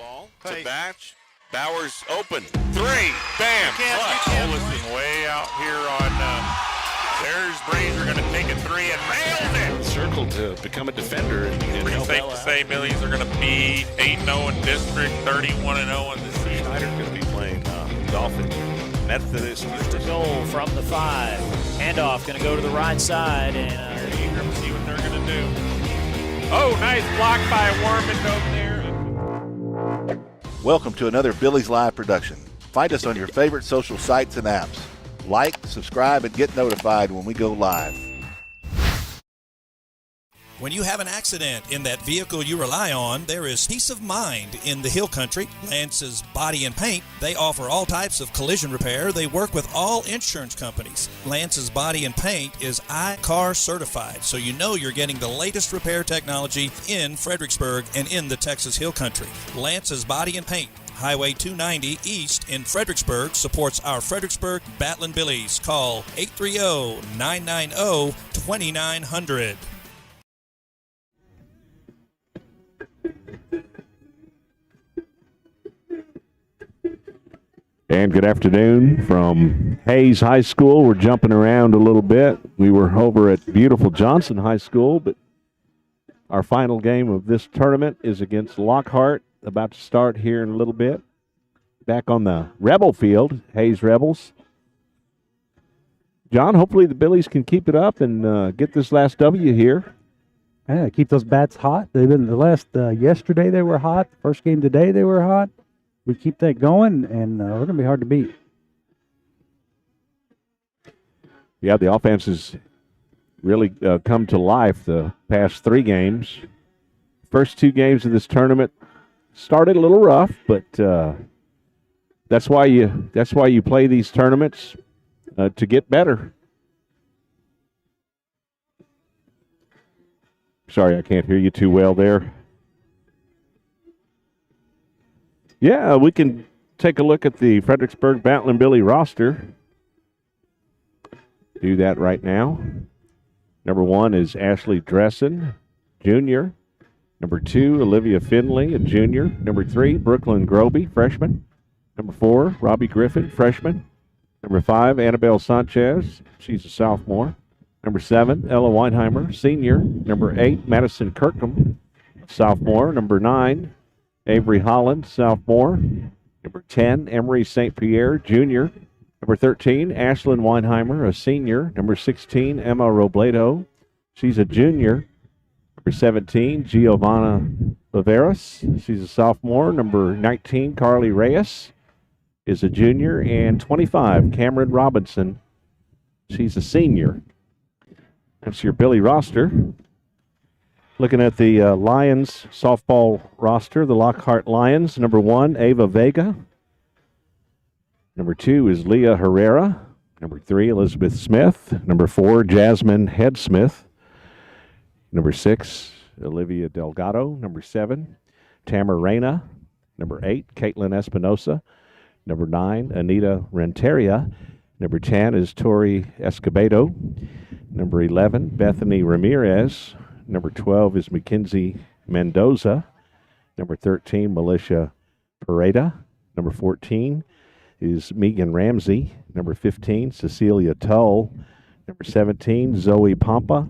ball to Batch. Bowers open. Three. Bam. Olison way out here on there's Brazier going to take a three and nailed it. Circle to become a defender. And Pretty safe to say Billies are going to be 8-0 in district, 31-0 in the season. Schneider's going to be playing Dolphin. Methodist. First and goal from the 5. Handoff going to go to the right side. And Eager to see what they're going to do. Oh, nice block by Warman over there. Welcome to another Billies.Live production. Find us on your favorite social sites and apps. Like, subscribe, and get notified when we go live. When you have an accident in that vehicle you rely on, there is peace of mind in the Hill Country. Lance's Body and Paint. They offer all types of collision repair. They work with all insurance companies. Lance's Body and Paint is iCar certified, so you know you're getting the latest repair technology in Fredericksburg and in the Texas Hill Country. Lance's Body and Paint. Highway 290 East in Fredericksburg supports our Fredericksburg Battling Billies. Call 830-990-2900. And good afternoon from Hayes High School. We're jumping around a little bit. We were over at beautiful Johnson High School, but our final game of this tournament is against Lockhart, about to start here in a little bit. Back on the Rebel field, Hayes Rebels. John, hopefully the Billies can keep it up and get this last W here. Yeah, keep those bats hot. They've been yesterday they were hot. First game today they were hot. We keep that going, and we're going to be hard to beat. Yeah, the offense has really come to life the past 3 games. First 2 games of this tournament started a little rough, but that's why you play these tournaments to get better. Sorry, I can't hear you too well there. Yeah, we can take a look at the Fredericksburg Battling Billy roster. Do that right now. Number 1 is Ashley Dressen, junior. Number 2, Olivia Finley, a junior. Number 3, Brooklyn Groby, freshman. Number 4, Robbie Griffin, freshman. Number 5, Annabelle Sanchez, she's a sophomore. Number 7, Ella Weinheimer, senior. Number 8, Madison Kirkham, sophomore. Number 9, Avery Holland, sophomore. Number 10, Emery St. Pierre, junior. Number 13, Ashlyn Weinheimer, a senior. Number 16, Emma Robledo, she's a junior. Number 17, Giovanna Viveras, she's a sophomore. Number 19, Carly Reyes is a junior. And 25, Cameron Robinson, she's a senior. That's your Billy roster. Looking at the Lions softball roster, the Lockhart Lions. Number 1, Ava Vega. Number 2 is Leah Herrera. Number 3, Elizabeth Smith. Number 4, Jasmine Headsmith. Number 6, Olivia Delgado. Number 7, Tamara Reyna. Number 8, Caitlin Espinosa. Number 9, Anita Renteria. Number 10 is Tori Escobedo. Number 11, Bethany Ramirez. Number 12 is Mackenzie Mendoza. Number 13, Militia Pareda. Number 14 is Megan Ramsey. Number 15, Cecilia Tull. Number 17, Zoe Pampa.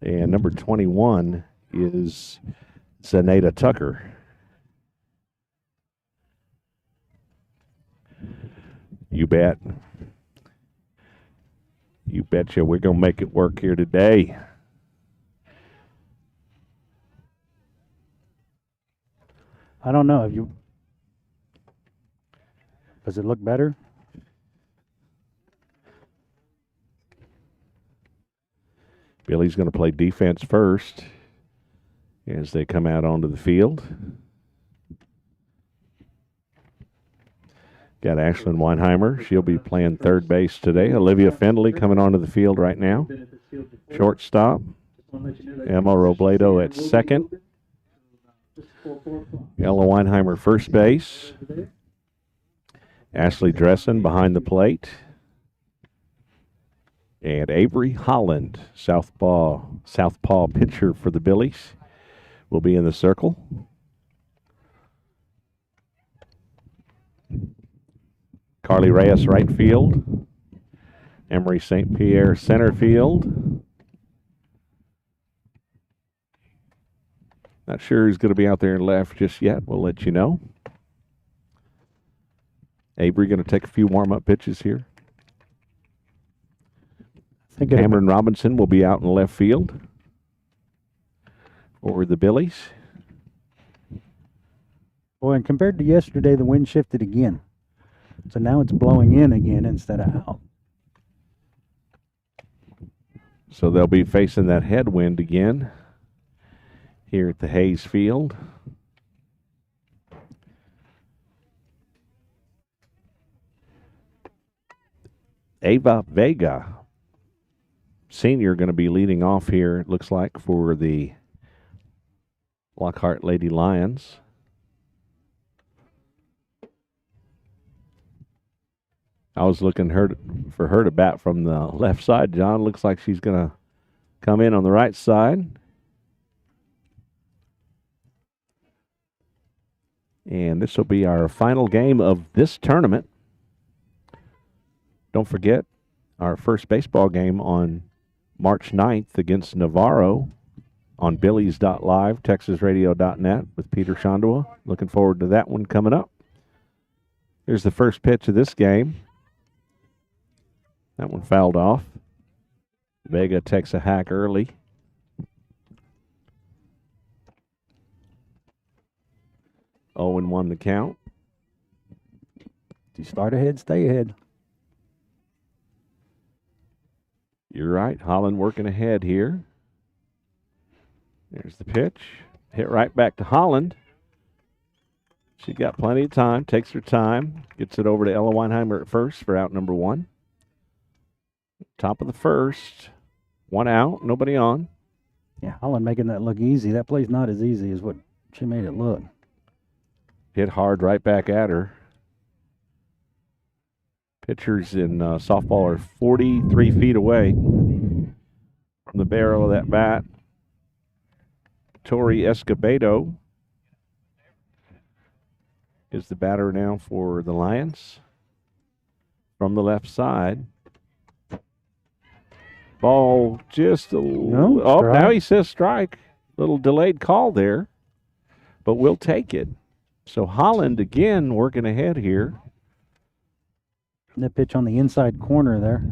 And number 21 is Zaneta Tucker. You bet. You betcha we're going to make it work here today. I don't know. Does it look better? Billy's going to play defense first as they come out onto the field. Got Ashlyn Weinheimer. She'll be playing third base today. Olivia Findley coming onto the field right now. Shortstop. Emma Robledo at second. Ella Weinheimer first base. Ashley Dressen behind the plate. And Avery Holland, southpaw pitcher for the Billies, will be in the circle. Carly Reyes, right field. Emery St. Pierre, center field. Not sure who's going to be out there in left just yet. We'll let you know. Avery going to take a few warm-up pitches here. Cameron Robinson will be out in left field for the Billies. Boy, and compared to yesterday, the wind shifted again. So now it's blowing in again instead of out. So they'll be facing that headwind again here at the Hayes Field. Ava Vega, senior, going to be leading off here, it looks like, for the Lockhart Lady Lions. I was looking for her to bat from the left side, John. Looks like she's going to come in on the right side. And this will be our final game of this tournament. Don't forget our first baseball game on March 9th against Navarro on Billies.Live, TexasRadio.net with Peter Shondua. Looking forward to that one coming up. Here's the first pitch of this game. That one fouled off. Vega takes a hack early. Oh, and 1 the count. If you start ahead, stay ahead. You're right. Holland working ahead here. There's the pitch. Hit right back to Holland. She got plenty of time. Takes her time. Gets it over to Ella Weinheimer at first for out number 1. Top of the first. 1 out. Nobody on. Yeah, Holland making that look easy. That play's not as easy as what she made it look. Hit hard right back at her. Pitchers in softball are 43 feet away from the barrel of that bat. Tori Escobedo is the batter now for the Lions. From the left side. Ball just a little. No, oh, strike. now he says strike. Little delayed call there, but we'll take it. So Holland again working ahead here. That pitch on the inside corner there.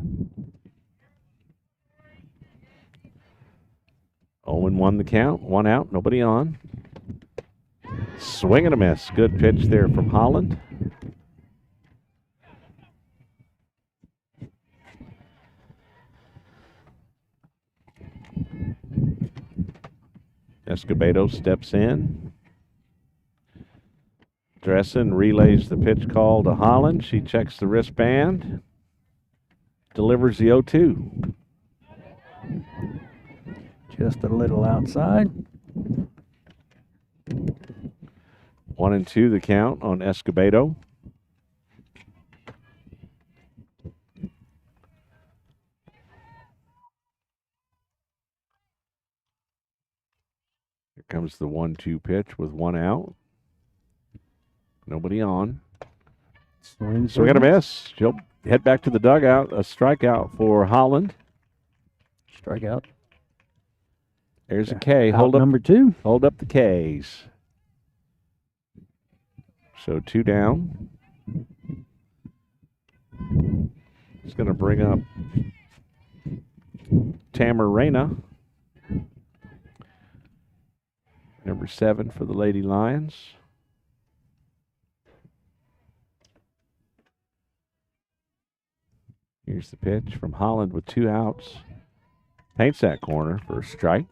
0-1 the count. 1 out. Nobody on. Swing and a miss. Good pitch there from Holland. Escobedo steps in. Dressen relays the pitch call to Holland. She checks the wristband. Delivers the 0-2. Just a little outside. 1-2 the count on Escobedo. Here comes the 1-2 pitch with 1 out. Nobody on. Swing and a miss. She'll head back to the dugout. A strikeout for Holland. Strikeout. There's a K. Out Hold up number 2. Hold up the Ks. So 2 down. It's going to bring up Tamara Reyna. Number 7 for the Lady Lions. Here's the pitch from Holland with 2 outs. Paints that corner for a strike.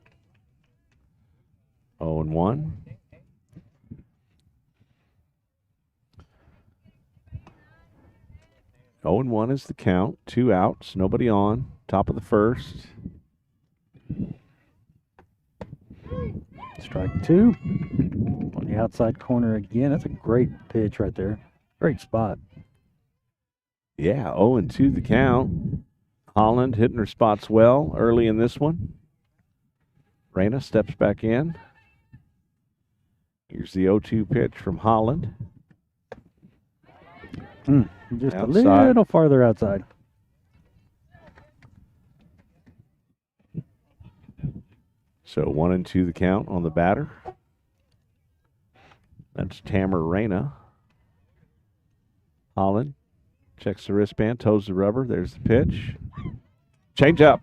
0-1. Oh and 1 is the count. 2 outs. Nobody on. Top of the first. Strike 2. On the outside corner again. That's a great pitch right there. Great spot. Yeah, 0-2 the count. Holland hitting her spots well early in this one. Reyna steps back in. Here's the 0-2 pitch from Holland. Just Outside. a little farther outside. So 1-2 the count on the batter. That's Tamer Reyna. Holland checks the wristband, toes the rubber. There's the pitch. Change up.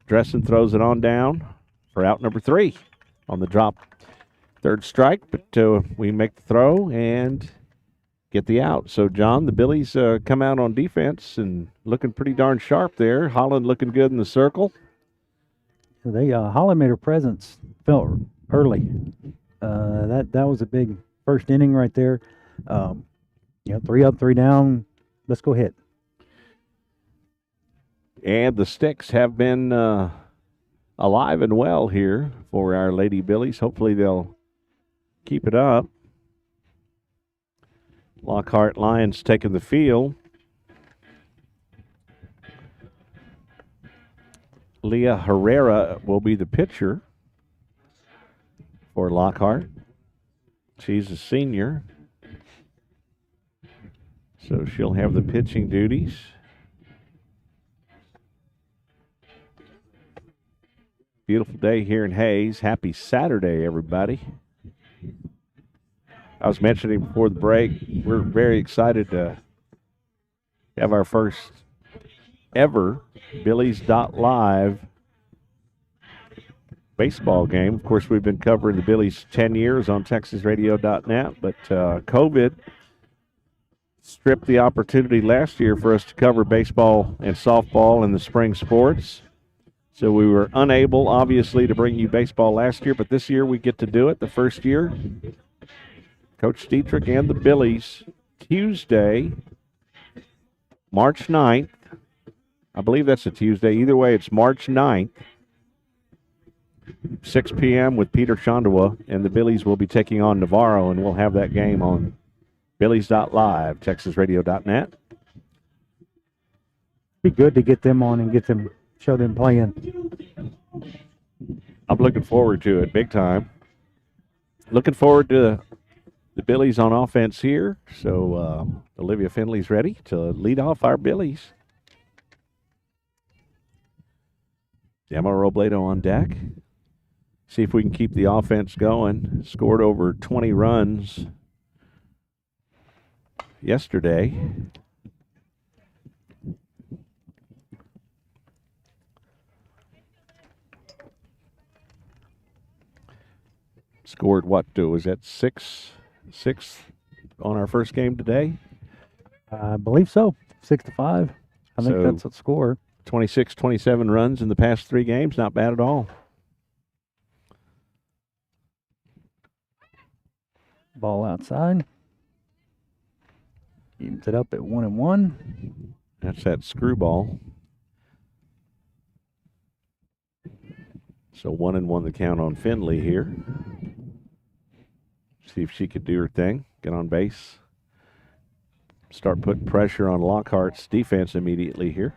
Dressen throws it on down for out number 3 on the drop. Third strike, but we make the throw and get the out. So, John, the Billies come out on defense and looking pretty darn sharp there. Holland looking good in the circle. They Holland made her presence felt early. That was a big first inning right there. 3 up, 3 down. Let's go hit. And the Sticks have been alive and well here for our Lady Billies. Hopefully they'll keep it up. Lockhart Lions taking the field. Leah Herrera will be the pitcher for Lockhart. She's a senior, so she'll have the pitching duties. Beautiful day here in Hayes. Happy Saturday, everybody. I was mentioning before the break, we're very excited to have our first ever Billies.Live baseball game. Of course, we've been covering the Billies 10 years on TexasRadio.net, but COVID stripped the opportunity last year for us to cover baseball and softball and the spring sports. So we were unable, obviously, to bring you baseball last year, but this year we get to do it, the first year. Coach Dietrich and the Billies, Tuesday, March 9th. I believe that's a Tuesday. Either way, it's March 9th, 6 p.m. with Peter Shondawa, and the Billies will be taking on Navarro, and we'll have that game on Billies.Live, TexasRadio.net. Be good to get them on and show them playing. I'm looking forward to it big time. Looking forward to the Billies on offense here. So Olivia Finley's ready to lead off our Billies. Emma Robledo on deck. See if we can keep the offense going. Scored over 20 runs yesterday. Scored what? Was that six on our first game today? I believe so. 6-5. I think that's the score. 26, 27 runs in the past 3 games. Not bad at all. Ball outside. Evens it up at 1-1. That's that screwball. So 1-1 the count on Finley here. See if she could do her thing. Get on base. Start putting pressure on Lockhart's defense immediately here.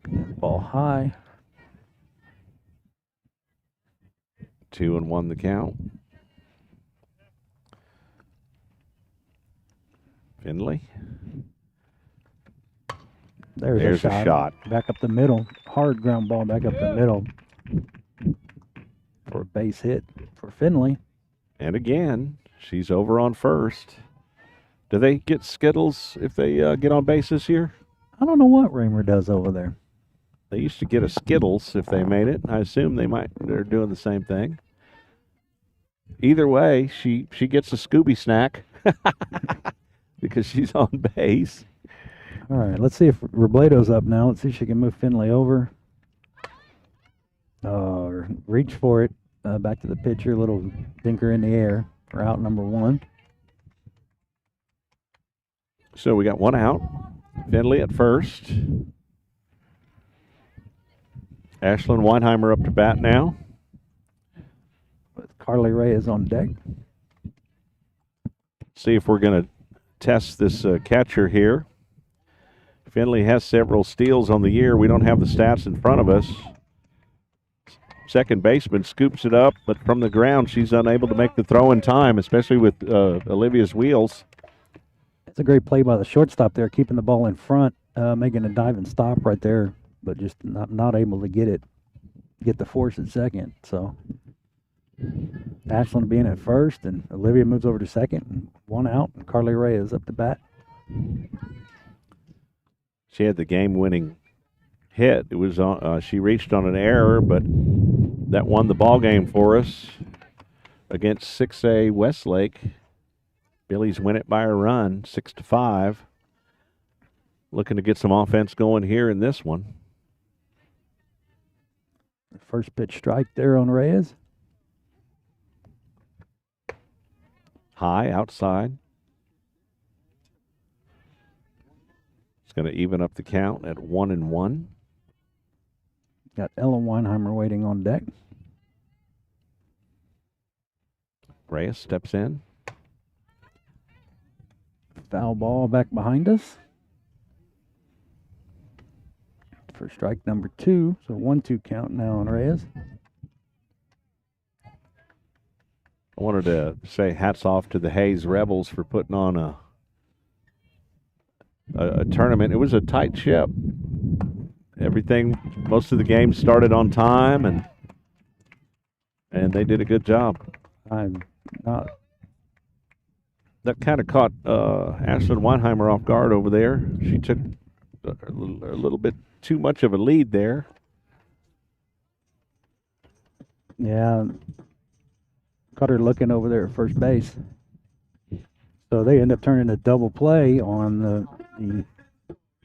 Ball high. 2-1 the count. Finley. There's a shot. Back up the middle. Hard ground ball back up the middle. For a base hit for Finley. And again, she's over on first. Do they get Skittles if they get on base this year? I don't know what Raymer does over there. They used to get a Skittles if they made it. I assume they're doing the same thing. Either way, she gets a Scooby snack because she's on base. All right, let's see if Robledo's up now. Let's see if she can move Finley over. Reach for it. Back to the pitcher. Little dinker in the air for out number 1. So we got 1 out. Finley at first. Ashlyn Weinheimer up to bat now. With Carly Reyes on deck. See if we're going to test this catcher here. Finley has several steals on the year. We don't have the stats in front of us. Second baseman scoops it up, but from the ground, she's unable to make the throw in time, especially with Olivia's wheels. It's a great play by the shortstop there, keeping the ball in front, making a dive and stop right there, but just not able to get the force at second. So Ashland being at first, and Olivia moves over to second, and 1 out, and Carly Reyes up to bat. She had the game-winning hit. It was on. She reached on an error, but that won the ball game for us against 6A Westlake. Billies win it by a run, 6-5. Looking to get some offense going here in this one. The first pitch strike there on Reyes. High outside. It's going to even up the count at 1-1. Got Ellen Weinheimer waiting on deck. Reyes steps in. Foul ball back behind us. For strike number 2. So 1-2 count now on Reyes. I wanted to say hats off to the Hayes Rebels for putting on a tournament. It was a tight ship. Most of the games started on time, and they did a good job. I'm not. That kind of caught Ashland Weinheimer off guard over there. She took a little bit too much of a lead there. Yeah. Caught her looking over there at first base. So they end up turning a double play on the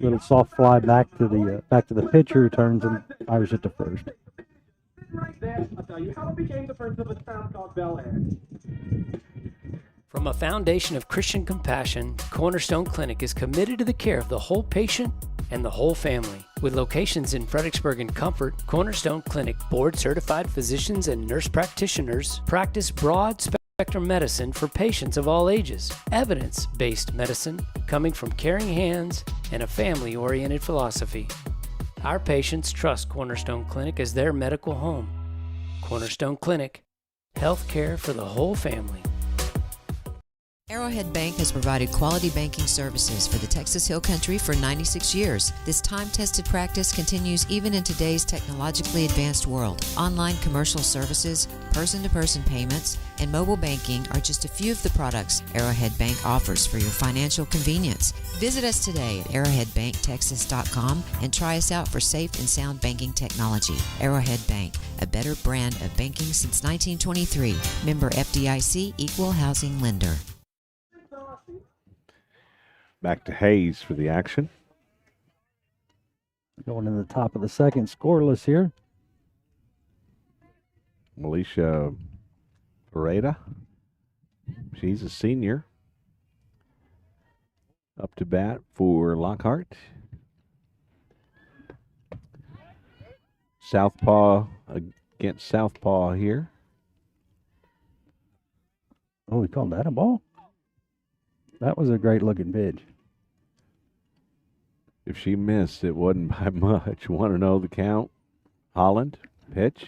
little soft fly back to the pitcher, who turns and fires it to first. Right there, I'll tell you how it became the first of its town called Bel Air. From a foundation of Christian compassion, Cornerstone Clinic is committed to the care of the whole patient and the whole family. With locations in Fredericksburg and Comfort, Cornerstone Clinic board-certified physicians and nurse practitioners practice broad spectrum medicine for patients of all ages. Evidence-based medicine coming from caring hands and a family-oriented philosophy. Our patients trust Cornerstone Clinic as their medical home. Cornerstone Clinic, health care for the whole family. Arrowhead Bank has provided quality banking services for the Texas Hill Country for 96 years. This time-tested practice continues even in today's technologically advanced world. Online commercial services, person-to-person payments, and mobile banking are just a few of the products Arrowhead Bank offers for your financial convenience. Visit us today at arrowheadbanktexas.com and try us out for safe and sound banking technology. Arrowhead Bank, a better brand of banking since 1923. Member FDIC, Equal Housing Lender. Back to Hayes for the action. Going in the top of the second, scoreless here. Alicia Pereira. She's a senior. Up to bat for Lockhart. Southpaw against Southpaw here. Oh, he called that a ball? That was a great looking pitch. If she missed, it wasn't by much. Want to know the count? Holland, pitch.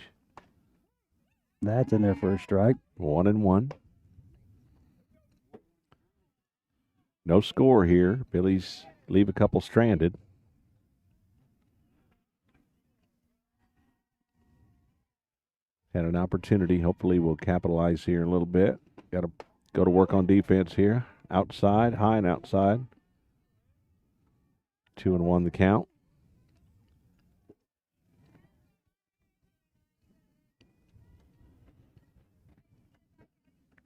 That's in there for a strike. 1-1. No score here. Billies leave a couple stranded. Had an opportunity. Hopefully we'll capitalize here in a little bit. Got to go to work on defense here. Outside, high and outside. 2-1 the count.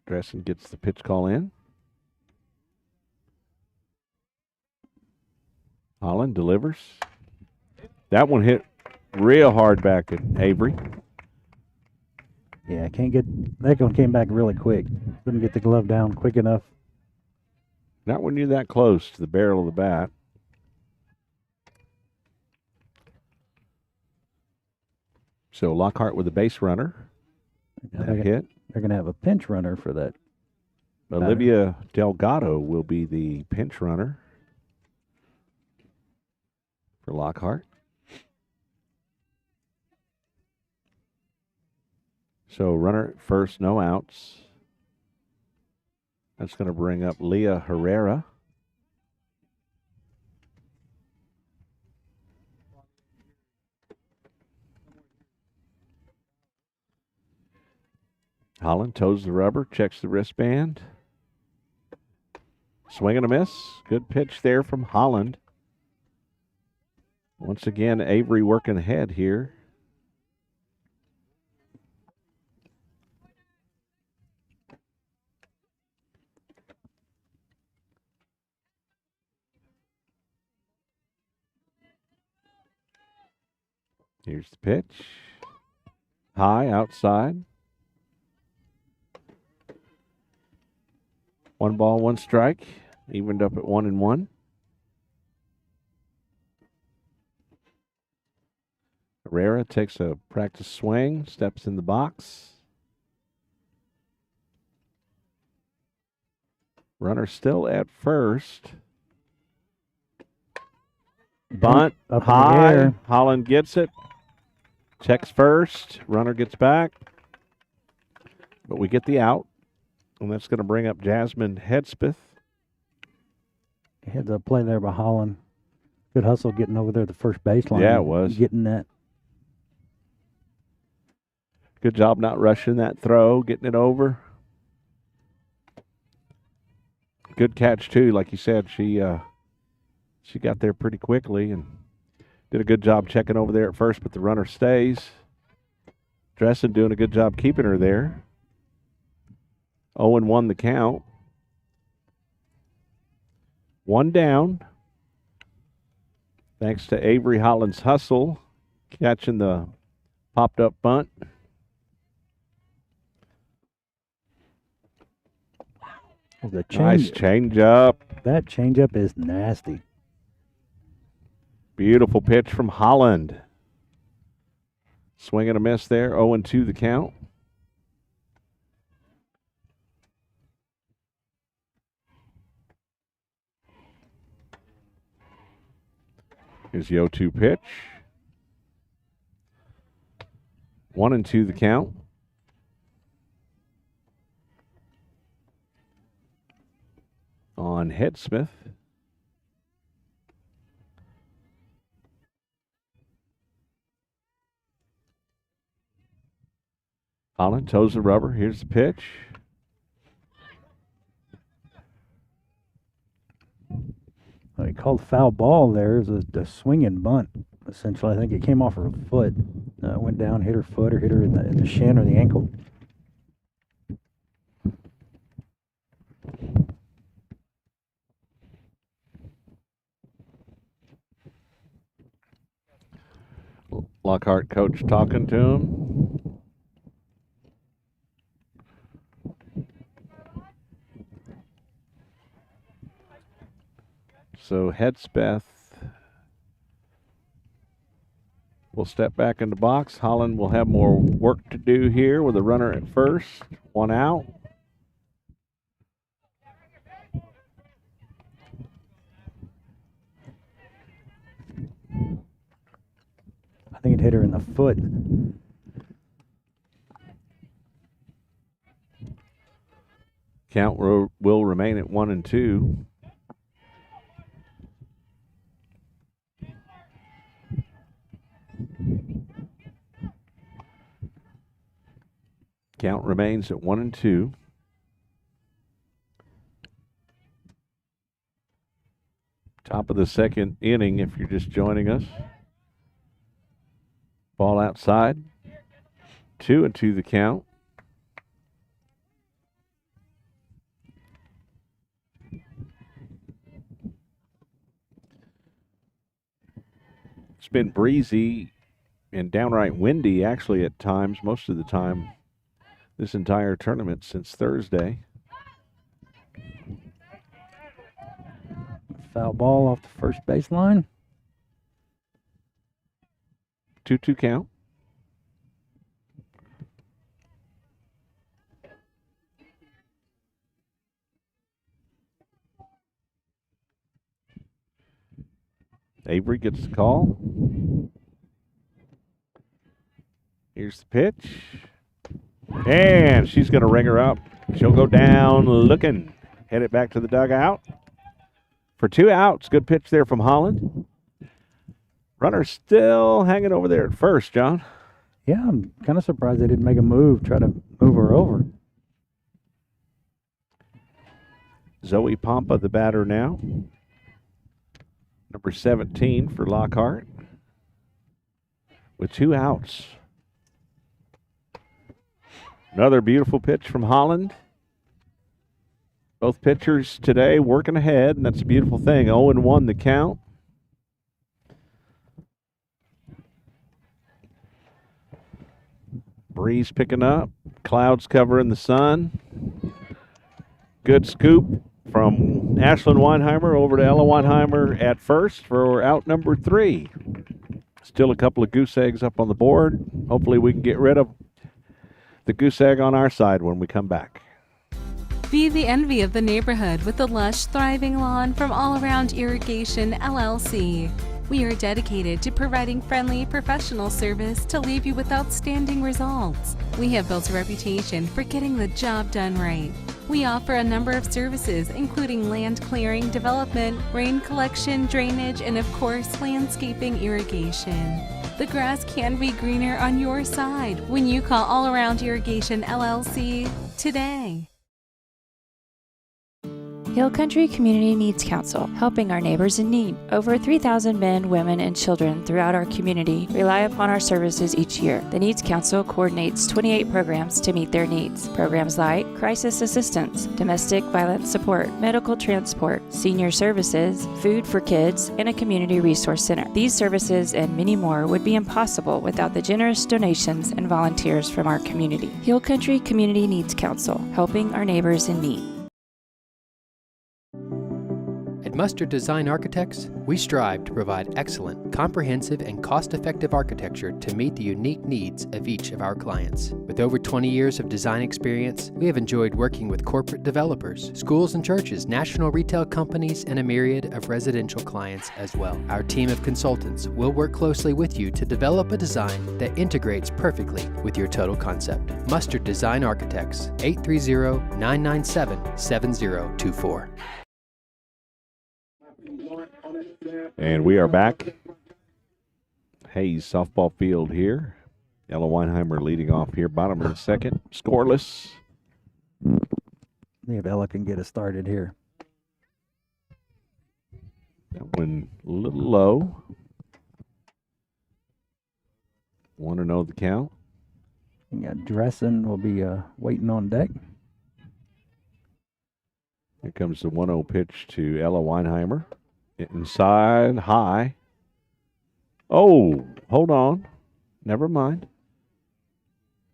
Dressen gets the pitch call in. Holland delivers. That one hit real hard back at Avery. Yeah, that one came back really quick. Couldn't get the glove down quick enough. Not when you're that close to the barrel of the bat. So Lockhart with a base runner. That hit. They're going to have a pinch runner for that. Olivia Delgado will be the pinch runner for Lockhart. So runner at first, no outs. That's going to bring up Leah Herrera. Holland toes the rubber, checks the wristband. Swing and a miss. Good pitch there from Holland. Once again, Avery working ahead here. Here's the pitch. High outside. 1 ball, 1 strike. Evened up at 1-1. Herrera takes a practice swing, steps in the box. Runner still at first. Bunt up high. in the air. Holland gets it. Checks first. Runner gets back. But we get the out. And that's going to bring up Jasmine Hedspeth. Heads up play there by Holland. Good hustle getting over there at the first baseline. Yeah, it was. Getting that. Good job not rushing that throw, getting it over. Good catch, too. Like you said, she got there pretty quickly and did a good job checking over there at first, but the runner stays. Dressen doing a good job keeping her there. 0-1 the count. 1 down. Thanks to Avery Holland's hustle, catching the popped-up bunt. Nice change-up. That change-up is nasty. Beautiful pitch from Holland. Swing and a miss there. 0-2 the count. Here's the 0-2 pitch. 1-2 the count. On Hedspeth. Holland toes the rubber. Here's the pitch. He called foul ball there. It was a swinging bunt, essentially. I think it came off her foot. Went down, hit her foot, or hit her in the shin or the ankle. Lockhart coach talking to him. So Hedspeth will step back in the box. Holland will have more work to do here with a runner at first. 1 out. I think it hit her in the foot. Count will remain at 1-2. Count remains at 1-2. Top of the second inning if you're just joining us. Ball outside. 2-2 the count. It's been breezy and downright windy actually at times, most of the time this entire tournament since Thursday. Foul ball off the first baseline. 2-2 count. Avery gets the call. Here's the pitch. And she's going to ring her up. She'll go down looking. Head it back to the dugout. For 2 outs. Good pitch there from Holland. Runner still hanging over there at first, John. Yeah, I'm kind of surprised they didn't make a move, try to move her over. Zoe Pompa, the batter now. Number 17 for Lockhart. With 2 outs. Another beautiful pitch from Holland. Both pitchers today working ahead, and that's a beautiful thing. 0-1 the count. Breeze picking up. Clouds covering the sun. Good scoop from Ashlyn Weinheimer over to Ella Weinheimer at first for out number 3. Still a couple of goose eggs up on the board. Hopefully we can get rid of the goose egg on our side when we come back. Be the envy of the neighborhood with the lush, thriving lawn from All Around Irrigation, LLC. We are dedicated to providing friendly, professional service to leave you with outstanding results. We have built a reputation for getting the job done right. We offer a number of services, including land clearing, development, rain collection, drainage, and of course, landscaping irrigation. The grass can be greener on your side when you call All Around Irrigation, LLC today. Hill Country Community Needs Council, helping our neighbors in need. Over 3,000 men, women, and children throughout our community rely upon our services each year. The Needs Council coordinates 28 programs to meet their needs. Programs like crisis assistance, domestic violence support, medical transport, senior services, food for kids, and a community resource center. These services and many more would be impossible without the generous donations and volunteers from our community. Hill Country Community Needs Council, helping our neighbors in need. At Mustard Design Architects, we strive to provide excellent, comprehensive, and cost-effective architecture to meet the unique needs of each of our clients. With over 20 years of design experience, we have enjoyed working with corporate developers, schools and churches, national retail companies, and a myriad of residential clients as well. Our team of consultants will work closely with you to develop a design that integrates perfectly with your total concept. Mustard Design Architects, 830-997-7024. And we are back. Hayes softball field here. Ella Weinheimer leading off here, bottom of the second. Scoreless. See if Ella can get us started here. That one a little low. 1-0 the count. We got Dressen will be waiting on deck. Here comes the 1-0 pitch to Ella Weinheimer. Inside, high. Oh, hold on. Never mind.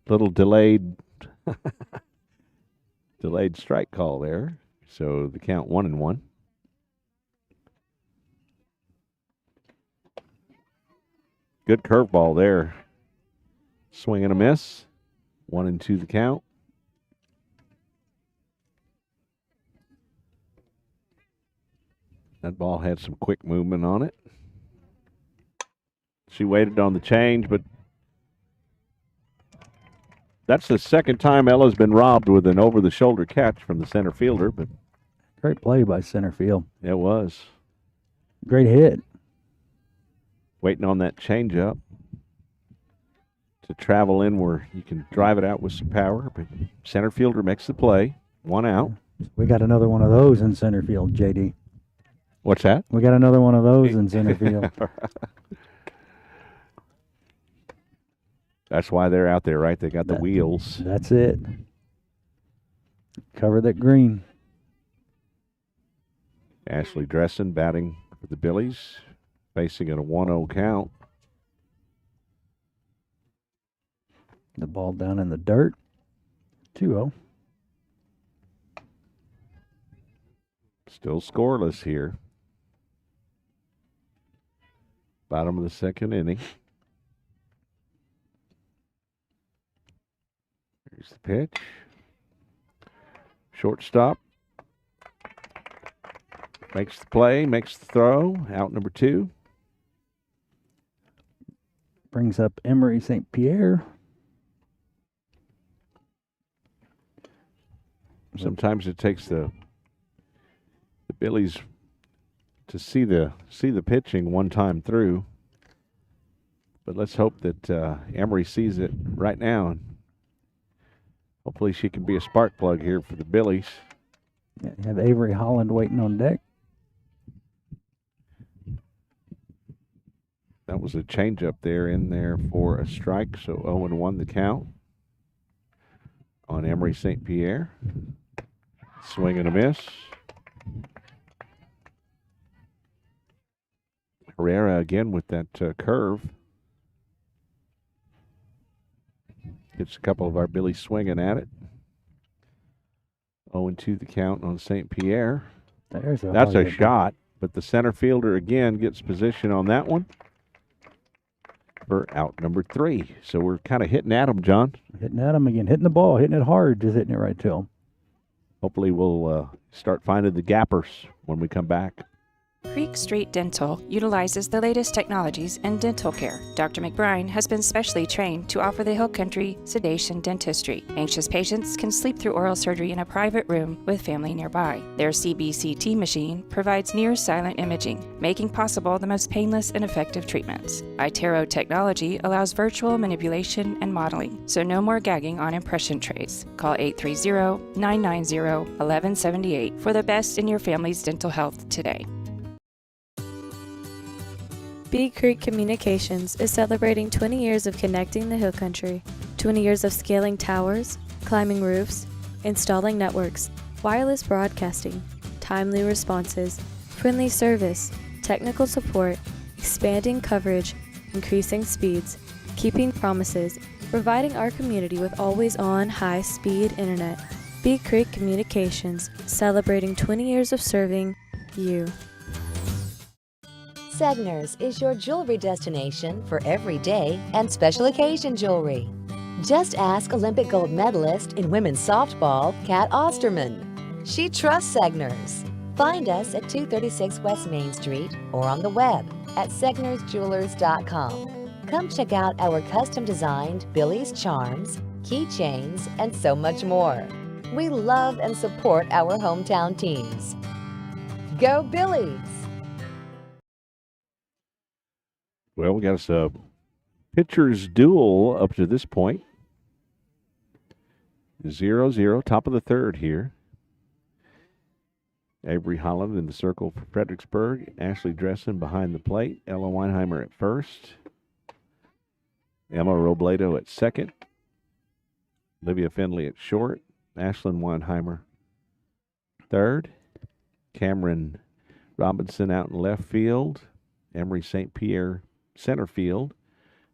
Little delayed strike call there. So the count 1-1. Good curveball there. Swing and a miss. 1-2 the count. That ball had some quick movement on it. She waited on the change, but that's the second time Ella's been robbed with an over-the-shoulder catch from the center fielder. But great play by center field. It was. Great hit. Waiting on that changeup to travel in where you can drive it out with some power. But center fielder makes the play. 1 out. We got another one of those in center field, JD. What's that? We got another one of those in center field. That's why they're out there, right? They got the wheels. That's it. Cover that green. Ashley Dressen batting for the Billies, facing at a 1-0 count. The ball down in the dirt. 2-0. Still scoreless here. Bottom of the second inning. Here's the pitch. Shortstop. Makes the play, makes the throw. Out number 2. Brings up Emery St. Pierre. Sometimes it takes the Billies to see the pitching one time through, but let's hope that Emery sees it right now. Hopefully she can be a spark plug here for the Billies. Yeah, you have Avery Holland waiting on deck. That was a changeup there in there for a strike, so 0-1 the count on Emery St. Pierre. Swing and a miss. Herrera again with that curve. Gets a couple of our Billies swinging at it. 0-2 the count on St. Pierre. That's a shot, but the center fielder again gets position on that one for out number 3. So we're kind of hitting at him, John. Hitting at him again. Hitting the ball. Hitting it hard. Just hitting it right to him. Hopefully we'll start finding the gappers when we come back. Creek Street Dental utilizes the latest technologies in dental care. Dr. McBride has been specially trained to offer the Hill Country sedation dentistry. Anxious patients can sleep through oral surgery in a private room with family nearby. Their CBCT machine provides near silent imaging, making possible the most painless and effective treatments. iTero technology allows virtual manipulation and modeling, so no more gagging on impression trays. Call 830-990-1178 for the best in your family's dental health today. Big Creek Communications is celebrating 20 years of connecting the Hill Country. 20 years of scaling towers, climbing roofs, installing networks, wireless broadcasting, timely responses, friendly service, technical support, expanding coverage, increasing speeds, keeping promises, providing our community with always-on high-speed internet. Big Creek Communications, celebrating 20 years of serving you. Segner's is your jewelry destination for everyday and special occasion jewelry. Just ask Olympic gold medalist in women's softball, Kat Osterman. She trusts Segner's. Find us at 236 West Main Street or on the web at segnersjewelers.com. Come check out our custom-designed Billy's charms, keychains, and so much more. We love and support our hometown teams. Go Billies! Well, we got us a pitcher's duel up to this point. 0-0, top of the third here. Avery Holland in the circle for Fredericksburg. Ashley Dressen behind the plate. Ella Weinheimer at first. Emma Robledo at second. Olivia Finley at short. Ashlyn Weinheimer third. Cameron Robinson out in left field. Emery St. Pierre center field.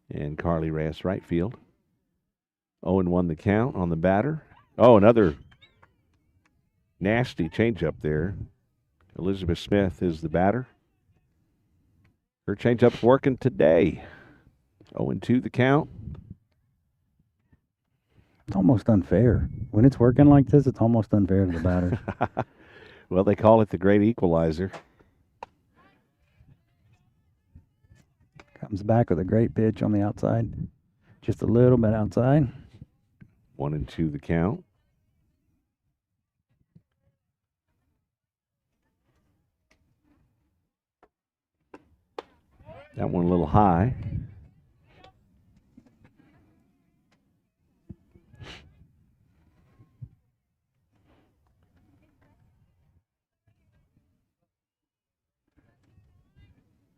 And Carly Reyes right field. 0-1 the count on the batter. Oh, another nasty changeup there. Elizabeth Smith is the batter. Her changeup's working today. 0-2 the count. It's almost unfair. When it's working like this, it's almost unfair to the batters. Well, they call it the great equalizer. Comes back with a great pitch on the outside. Just a little bit outside. 1-2 the count. That one a little high.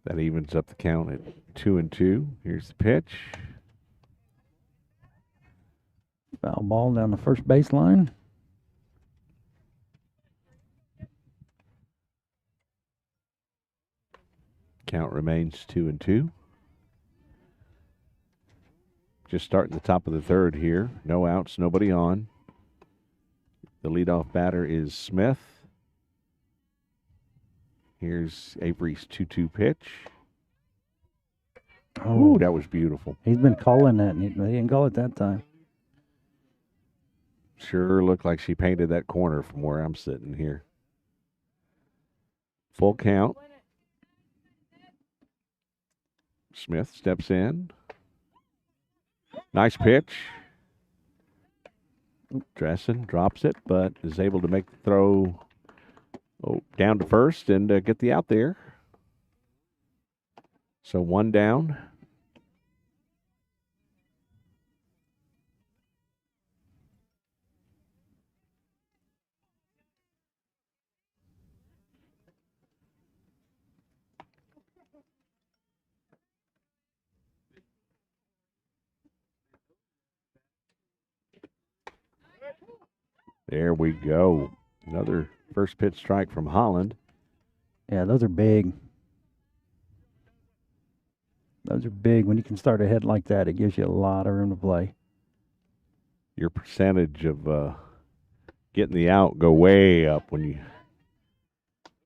That evens up the count at 2-2. Here's the pitch. Foul ball down the first baseline. Count remains 2-2. Just starting the top of the third here. No outs, nobody on. The leadoff batter is Smith. Here's Avery's 2-2 pitch. Oh, that was beautiful. He's been calling that, and he didn't call it that time. Sure looked like she painted that corner from where I'm sitting here. Full count. Smith steps in. Nice pitch. Dressen drops it, but is able to make the throw down to first and get the out there. So one down. There we go. Another first pitch strike from Holland. Yeah, those are big. Those are big. When you can start ahead like that, it gives you a lot of room to play. Your percentage of getting the out go way up when you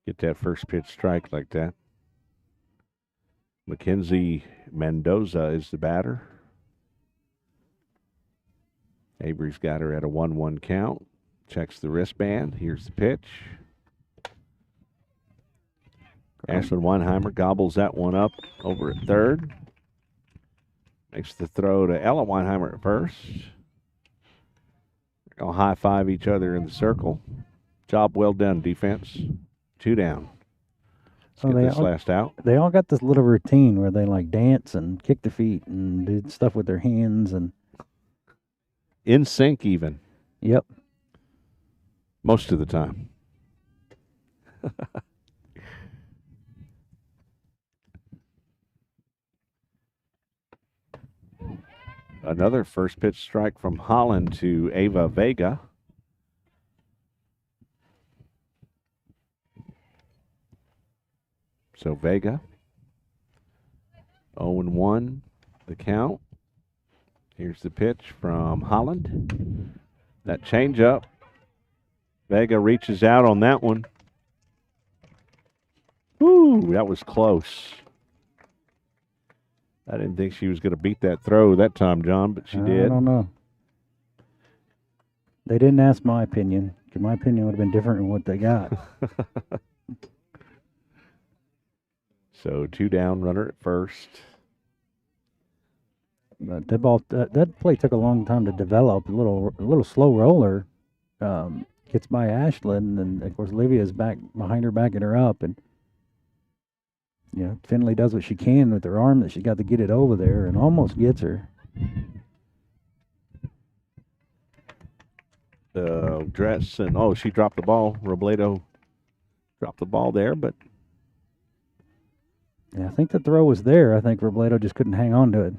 get that first pitch strike like that. Mackenzie Mendoza is the batter. Avery's got her at a 1-1 count. Checks the wristband. Here's the pitch. Ashlyn Weinheimer gobbles that one up over at third. Makes the throw to Ella Weinheimer at first. They're going to high-five each other in the circle. Job well done, defense. 2 down. Let's get this last out. They all got this little routine where they like dance and kick their feet and do stuff with their hands and in sync even. Yep. Most of the time. Another first pitch strike from Holland to Ava Vega. So Vega, 0-1 the count. Here's the pitch from Holland. That changeup. Vega reaches out on that one. Woo, that was close. I didn't think she was going to beat that throw that time, John, but she did. I don't know. They didn't ask my opinion, because my opinion would have been different than what they got. So 2 down, runner at first. But that play took a long time to develop. A little slow roller gets by Ashlyn, and of course Olivia's back behind her, backing her up, and Finley does what she can with her arm that she got to get it over there, and almost gets her. Dress and she dropped the ball. Robledo dropped the ball there, but yeah, I think the throw was there. I think Robledo just couldn't hang on to it.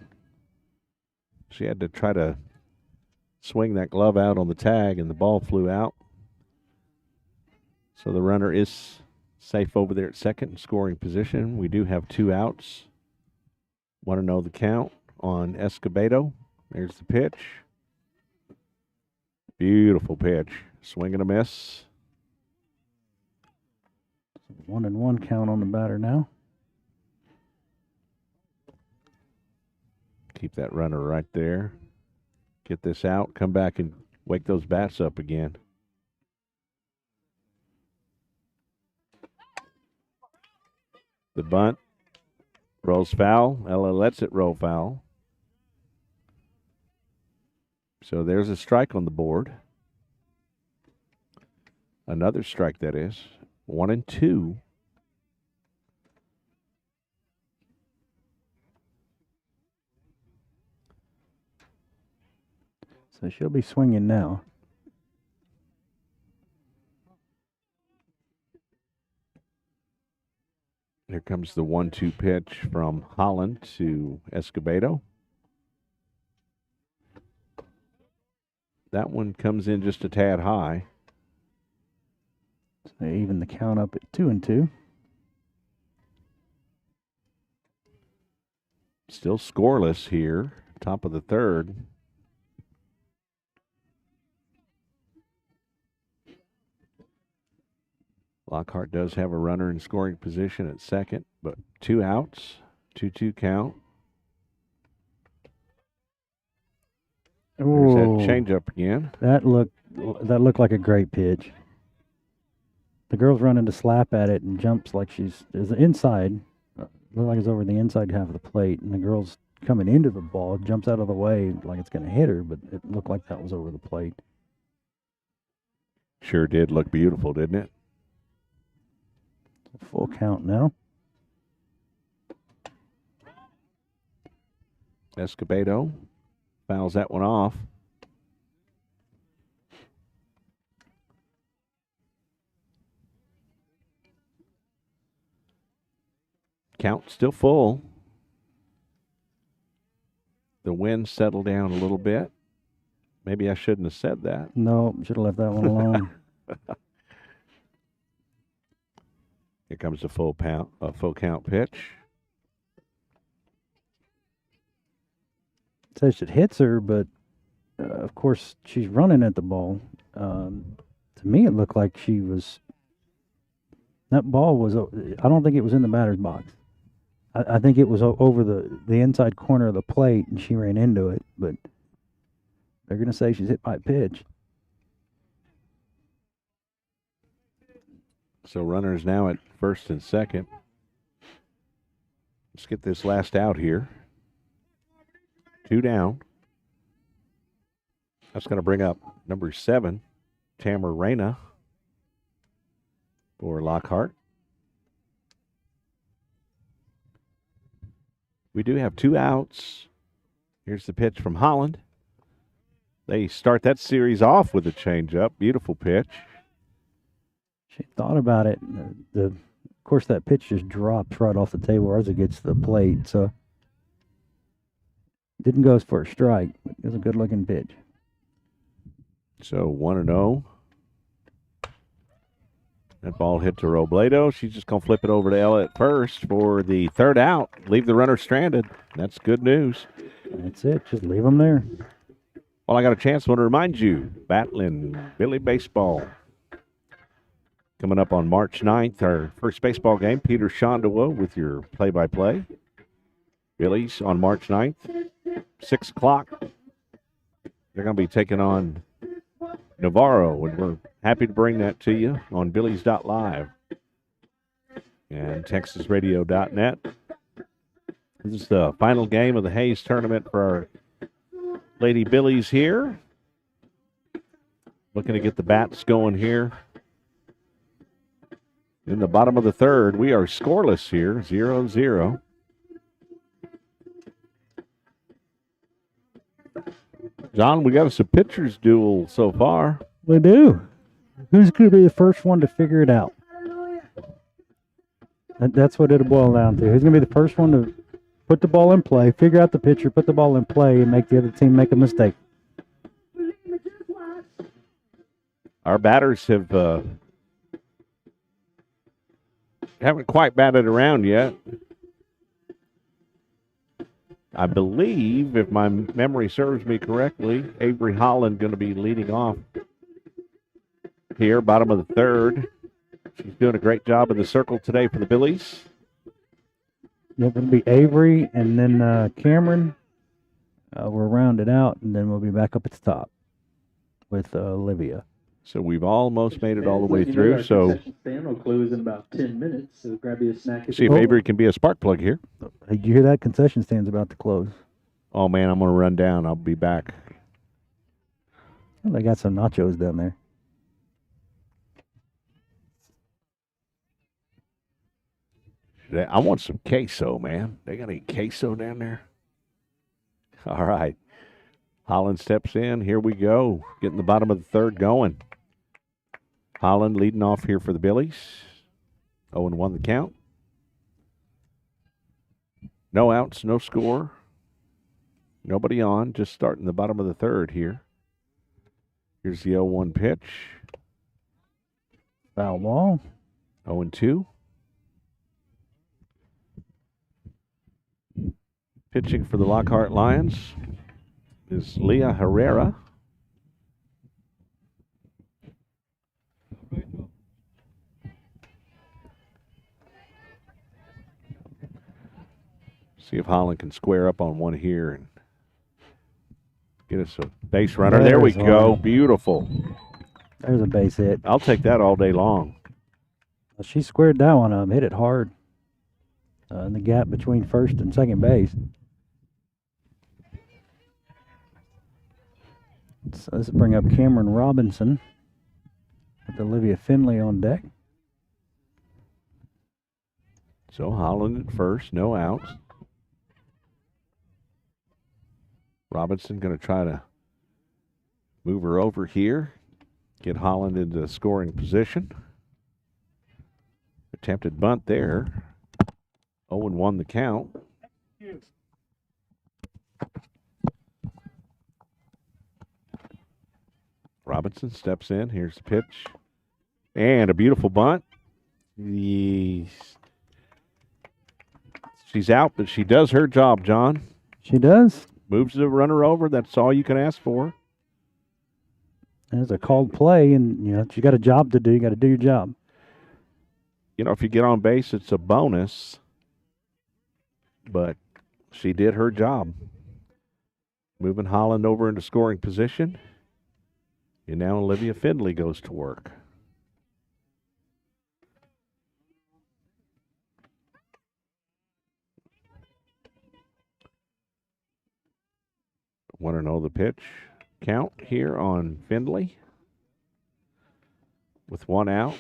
She had to try to swing that glove out on the tag, and the ball flew out. So the runner is safe over there at second in scoring position. We do have 2 outs. Want to know the count on Escobedo. There's the pitch. Beautiful pitch. Swing and a miss. 1-1 count on the batter now. Keep that runner right there. Get this out. Come back and wake those bats up again. The bunt rolls foul. Ella lets it roll foul. So there's a strike on the board. Another strike, that is. 1-2. So she'll be swinging now. Here comes the 1-2 pitch from Holland to Escobedo. That one comes in just a tad high. So even the count up at 2-2. Still scoreless here, top of the third. Lockhart does have a runner in scoring position at second, but 2 outs, 2-2 count. There's that changeup again. That looked like a great pitch. The girl's running to slap at it and jumps like is inside. Look like it's over the inside half of the plate, and the girl's coming into the ball, jumps out of the way like it's going to hit her, but it looked like that was over the plate. Sure did look beautiful, didn't it? Full count now. Escobedo fouls that one off. Count still full. The wind settled down a little bit. Maybe I shouldn't have said that. No, should have left that one alone. Here comes the full count pitch. Says it hits her, but of course she's running at the ball. To me, it looked like she was. That ball was. I don't think it was in the batter's box. I think it was over the inside corner of the plate, and she ran into it. But they're going to say she's hit by a pitch. So runners now at first and second. Let's get this last out here. 2 down. That's going to bring up number 7, Tamara Reyna for Lockhart. We do have 2 outs. Here's the pitch from Holland. They start that series off with a changeup. Beautiful pitch. She thought about it. Of course, that pitch just drops right off the table as it gets to the plate. So didn't go for a strike. But it was a good-looking pitch. So 1-0. That ball hit to Robledo. She's just going to flip it over to Ella at first for the 3rd out. Leave the runner stranded. That's good news. That's it. Just leave them there. Well, I got a chance. I want to remind you, battling Billy Baseball. Coming up on March 9th, our first baseball game. Peter Shondawa with your play-by-play. Billy's on March 9th, 6 o'clock. They're going to be taking on Navarro, and we're happy to bring that to you on Billies.Live and TexasRadio.net. This is the final game of the Hayes tournament for our Lady Billies here. Looking to get the bats going here. In the bottom of the 3rd, we are scoreless here, 0-0. John, we got us a pitcher's duel so far. We do. Who's going to be the first one to figure it out? That's what it'll boil down to. Who's going to be the first one to put the ball in play, figure out the pitcher, put the ball in play, and make the other team make a mistake? Our batters haven't quite batted around yet. I believe, if my memory serves me correctly, Avery Holland going to be leading off here, bottom of the 3rd. She's doing a great job in the circle today for the Billies. Yeah, it'll be Avery and then Cameron. We're rounded out, and then we'll be back up at the top with Olivia. So we've almost made it all the way through. So stand will close in about 10 minutes. So grab you a snack. See if Avery can be a spark plug here. Did you hear that? Concession stand's about to close. Oh, man, I'm going to run down. I'll be back. Well, they got some nachos down there. I want some queso, man. They got any queso down there? All right. Holland steps in. Here we go. Getting the bottom of the 3rd going. Holland leading off here for the Billies. 0-1 the count. No outs, no score. Nobody on. Just starting the bottom of the 3rd here. Here's the 0-1 pitch. Foul ball. 0-2. Pitching for the Lockhart Lions is Leah Herrera. See if Holland can square up on one here and get us a base runner. There we go. Beautiful. There's a base hit. I'll take that all day long. Well, she squared that one up, hit it hard in the gap between first and second base. So let's bring up Cameron Robinson with Olivia Finley on deck. So Holland at first, no outs. Robinson going to try to move her over here, get Holland into scoring position. Attempted bunt there. 0-1 the count. Robinson steps in. Here's the pitch. And a beautiful bunt. She's out, but she does her job, John. She does. Moves the runner over. That's all you can ask for. It's a called play, and you got a job to do. You got to do your job. If you get on base, it's a bonus. But she did her job. Moving Holland over into scoring position. And now Olivia Findlay goes to work. Want to know the pitch count here on Findlay? With one out.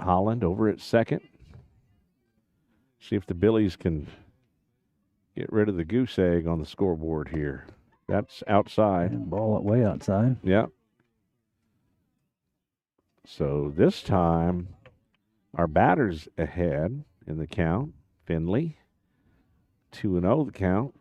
Holland over at second. See if the Billies can get rid of the goose egg on the scoreboard here. That's outside. And ball way outside. Yep. So this time, our batter's ahead in the count. Findlay, 2-0 the count.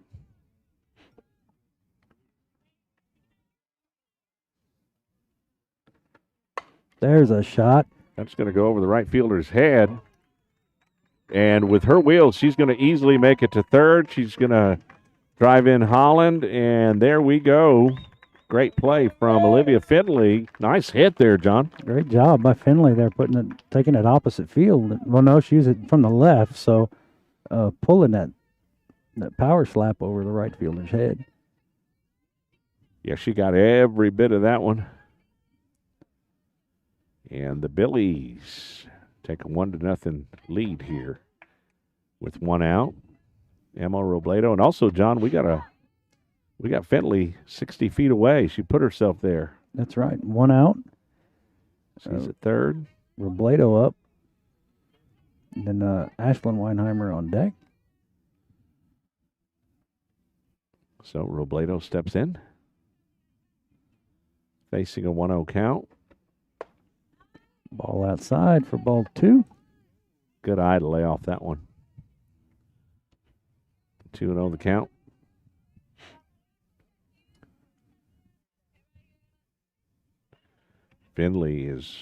There's a shot. That's going to go over the right fielder's head. And with her wheels, she's going to easily make it to third. She's going to drive in Holland, and there we go. Great play from Olivia Findlay. Nice hit there, John. Great job by Findlay there, taking it opposite field. Well, no, she was from the left, so pulling that power slap over the right fielder's head. Yeah, she got every bit of that one. And the Billies take a 1-0 lead here with one out. Emma Robledo. And also, John, we got Findlay 60 feet away. She put herself there. That's right. One out. She's at third. Robledo up. And then Ashlyn Weinheimer on deck. So Robledo steps in. Facing a 1-0 count. Ball outside for ball 2. Good eye to lay off that one. 2-0 the count. Findlay is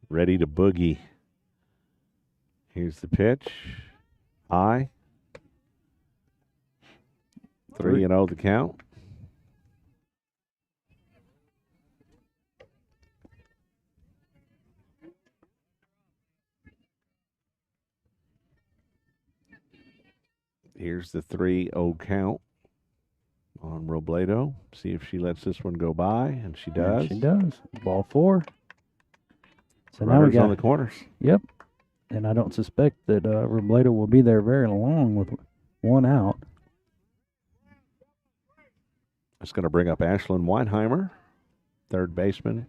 ready to boogie. Here's the pitch. High. 3-0 the count. Here's the 3-0 count on Robledo. See if she lets this one go by, and she does. And she does. Ball 4. So Runners now we got on the corners. Yep. And I don't suspect that Robledo will be there very long with one out. It's going to bring up Ashlyn Weinheimer, third baseman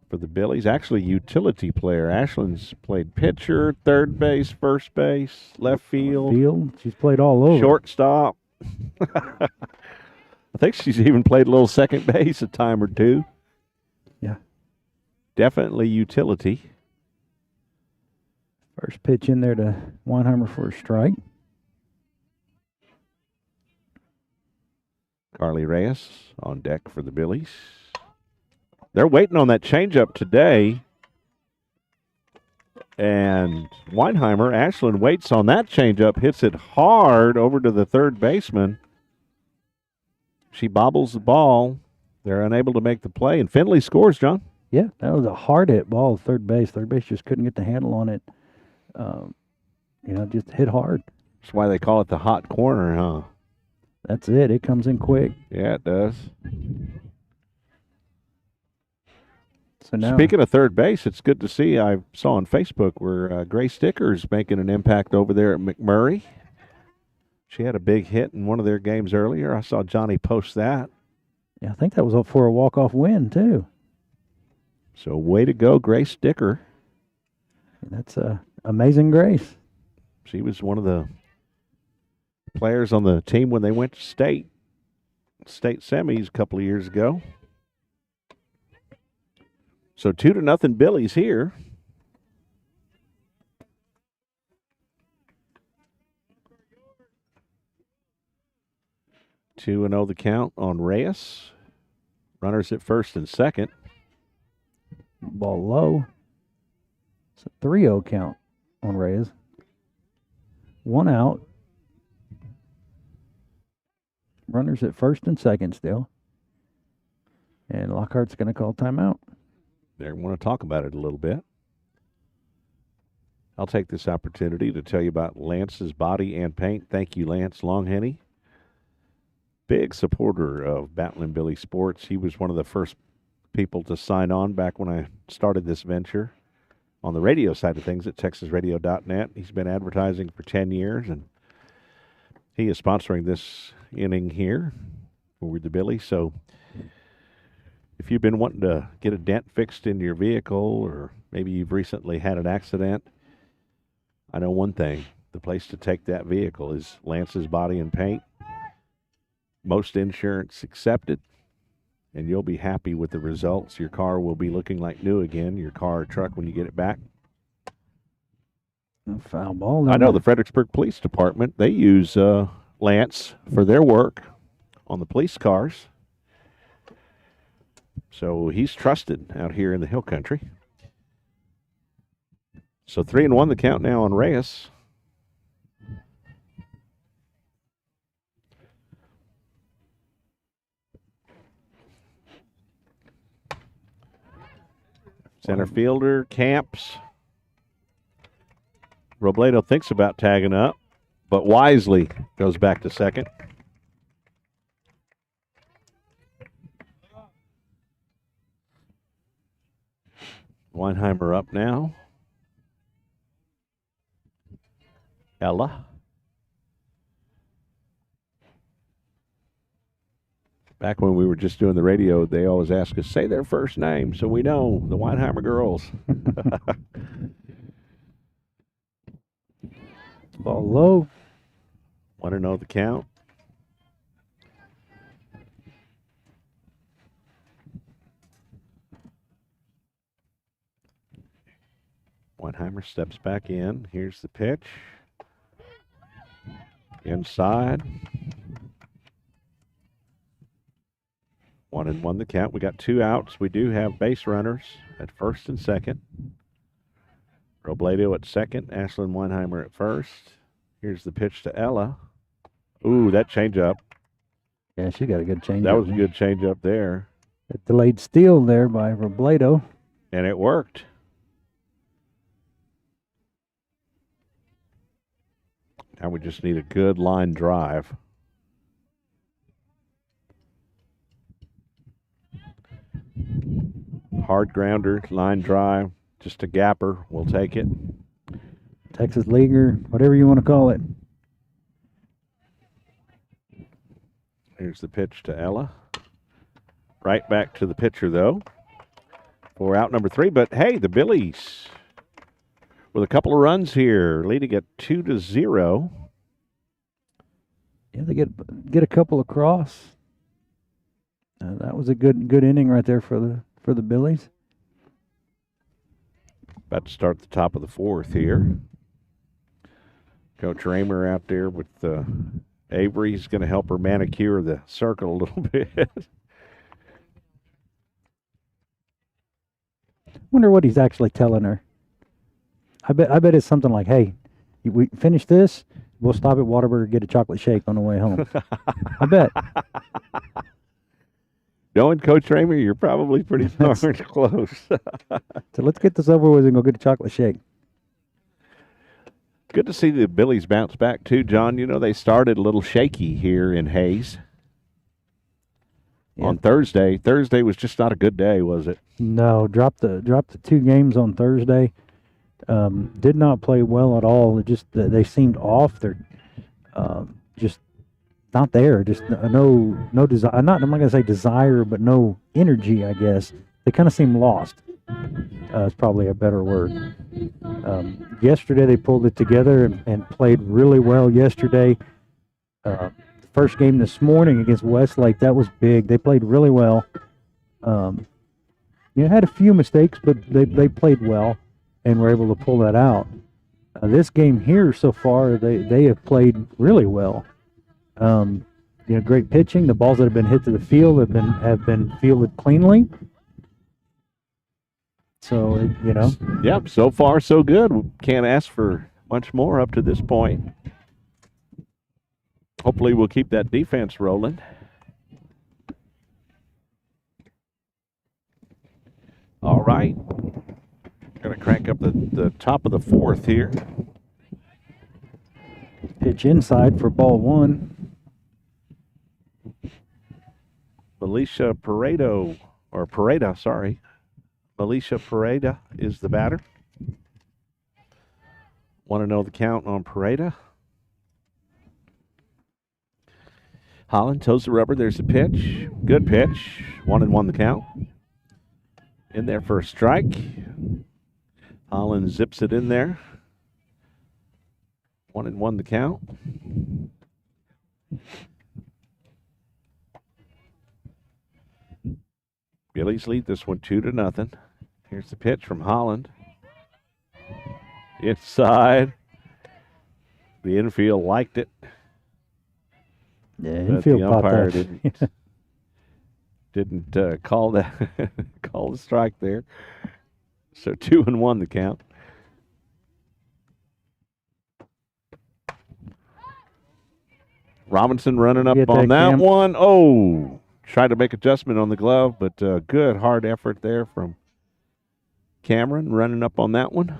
for the Billies. Actually, utility player. Ashlyn's played pitcher, third base, first base, left field. She's played all over. Shortstop. I think she's even played a little second base a time or two. Yeah. Definitely utility. First pitch in there to Weinheimer for a strike. Carly Reyes on deck for the Billies. They're waiting on that changeup today. And Weinheimer, Ashlyn waits on that changeup, hits it hard over to the third baseman. She bobbles the ball. They're unable to make the play, and Findlay scores, John. Yeah, that was a hard hit ball at third base. Third base just couldn't get the handle on it. Just hit hard. That's why they call it the hot corner, huh? That's it. It comes in quick. Yeah, it does. So now, speaking of third base, it's good to see. I saw on Facebook where Grace Sticker's making an impact over there at McMurray. She had a big hit in one of their games earlier. I saw Johnny post that. Yeah, I think that was up for a walk-off win, too. So way to go, Grace Sticker. That's amazing Grace. She was one of the players on the team when they went to state semis a couple of years ago. So 2-0 Billies here. Two 2-0 the count on Reyes. Runners at first and second. Ball low. It's a 3-0 count on Reyes. 1 out. Runners at first and second still. And Lockhart's going to call timeout. They want to talk about it a little bit. I'll take this opportunity to tell you about Lance's Body and Paint. Thank you, Lance Longhenny. Big supporter of Battling Billy Sports. He was one of the first people to sign on back when I started this venture on the radio side of things at texasradio.net. He's been advertising for 10 years, and he is sponsoring this inning here for the Billy. So if you've been wanting to get a dent fixed in your vehicle, or maybe you've recently had an accident, I know one thing. The place to take that vehicle is Lance's Body and Paint. Most insurance accepted, and you'll be happy with the results. Your car will be looking like new again, your car or truck, when you get it back. Foul ball. I know the Fredericksburg Police Department, they use Lance for their work on the police cars. So he's trusted out here in the Hill Country. So 3-1 the count now on Reyes. Center fielder camps. Robledo thinks about tagging up, but wisely goes back to second. Weinheimer up now. Ella. Back when we were just doing the radio, they always ask us, say their first name so we know, the Weinheimer girls. Ball low. 1-0 the count. Weinheimer steps back in. Here's the pitch. Inside. 1-1 the count. We got 2 outs. We do have base runners at first and second. Robledo at second. Ashlyn Weinheimer at first. Here's the pitch to Ella. Ooh, that changeup. Yeah, she got a good changeup. That was a good changeup there. A delayed steal there by Robledo. And it worked. Now we just need a good line drive. Hard grounder, line drive, just a gapper. We'll take it. Texas Leaguer, whatever you want to call it. Here's the pitch to Ella. Right back to the pitcher, though, for out number 3. But, hey, the Billies with a couple of runs here, leading at 2-0. Yeah, they get a couple across. That was a good inning right there for the Billies. About to start the top of the 4th here. Coach Raymer out there with Avery. He's going to help her manicure the circle a little bit. Wonder what he's actually telling her. I bet it's something like, hey, we finish this, we'll stop at Whataburger, get a chocolate shake on the way home. I bet. Knowing Coach Raymer, you're probably pretty darn close. So let's get this over with and go get a chocolate shake. Good to see the Billies bounce back, too, John. You know, they started a little shaky here in Hayes on Thursday. Thursday was just not a good day, was it? No, dropped the 2 games on Thursday. Did not play well at all. It just they seemed off. They're just not there. Just no desire. I'm not going to say desire, but no energy, I guess. They kind of seem lost. Is probably a better word. Yesterday they pulled it together and played really well yesterday. The first game this morning against Westlake, that was big. They played really well. Had a few mistakes, but they played well and were able to pull that out. This game here so far, they have played really well. And great pitching. The balls that have been hit to the field have been fielded cleanly. So Yep. So far, so good. We can't ask for much more up to this point. Hopefully, we'll keep that defense rolling. All right. Going to crank up the top of the fourth here. Pitch inside for ball one. Militia Pareda, Militia Pareda is the batter. Want to know the count on Pareda? Holland toes the rubber. There's a pitch. Good pitch. 1-1 the count. In there for a strike. Holland zips it in there. 1-1 the count. Billies lead this one 2-0. Here's the pitch from Holland. Inside. The infield liked it. Yeah, infield the umpire didn't call the strike there. So 2-1 the count. Robinson running up on that one. Oh, tried to make adjustment on the glove, but good hard effort there from Cameron running up on that one.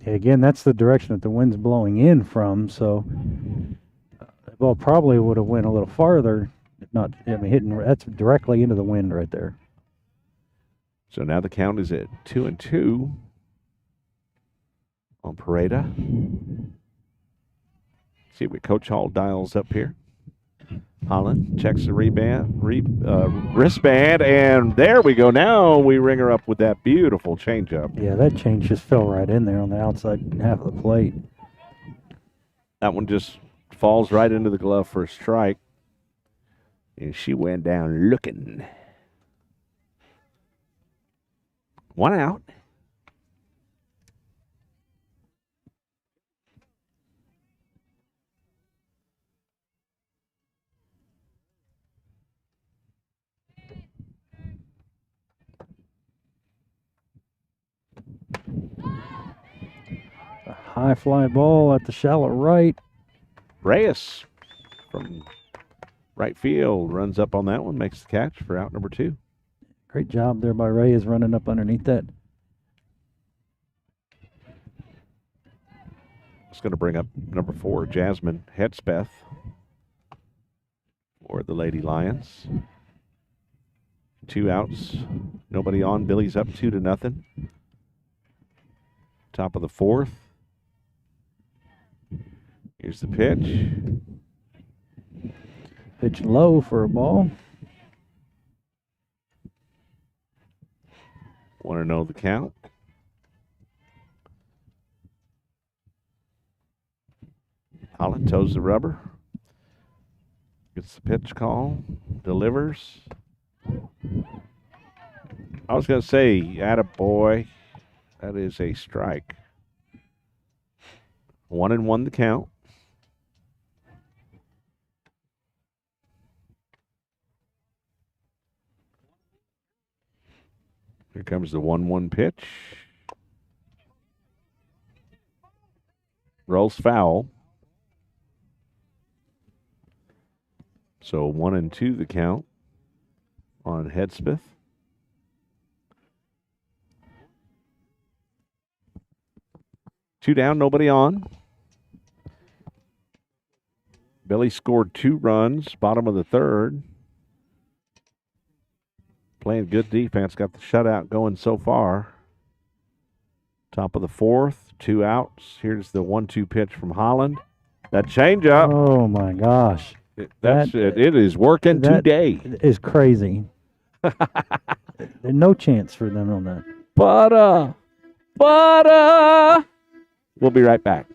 Yeah, again, that's the direction that the wind's blowing in from, so the ball probably would have went a little farther, if not, hitting, that's directly into the wind right there. So now the count is at 2-2 on Pareda. See what Coach Hall dials up here. Holland checks the wristband, and there we go. Now we ring her up with that beautiful changeup. Yeah, that change just fell right in there on the outside half of the plate. That one just falls right into the glove for a strike. And she went down looking. 1 out. A high fly ball at the shallow right. Reyes from right field runs up on that one, makes the catch for out number 2. Great job there by Reyes running up underneath that. It's going to bring up number 4, Jasmine Hedspeth for the Lady Lions. 2 outs, nobody on. Billy's up 2-0. Top of the 4th. Here's the pitch. Pitch low for a ball. Want to know the count? Holland toes the rubber. Gets the pitch call. Delivers. I was going to say, attaboy. That is a strike. 1-1 the count. Here comes the 1-1 pitch. Rolls foul. So 1-2 the count on Hedspeth. Two down, nobody on. Billy scored 2 runs, bottom of the 3rd. Playing good defense, got the shutout going so far. Top of the 4th, 2 outs. Here's the 1-2 pitch from Holland. That changeup. Oh my gosh. It is working today. That is crazy. There's no chance for them on that. But we'll be right back.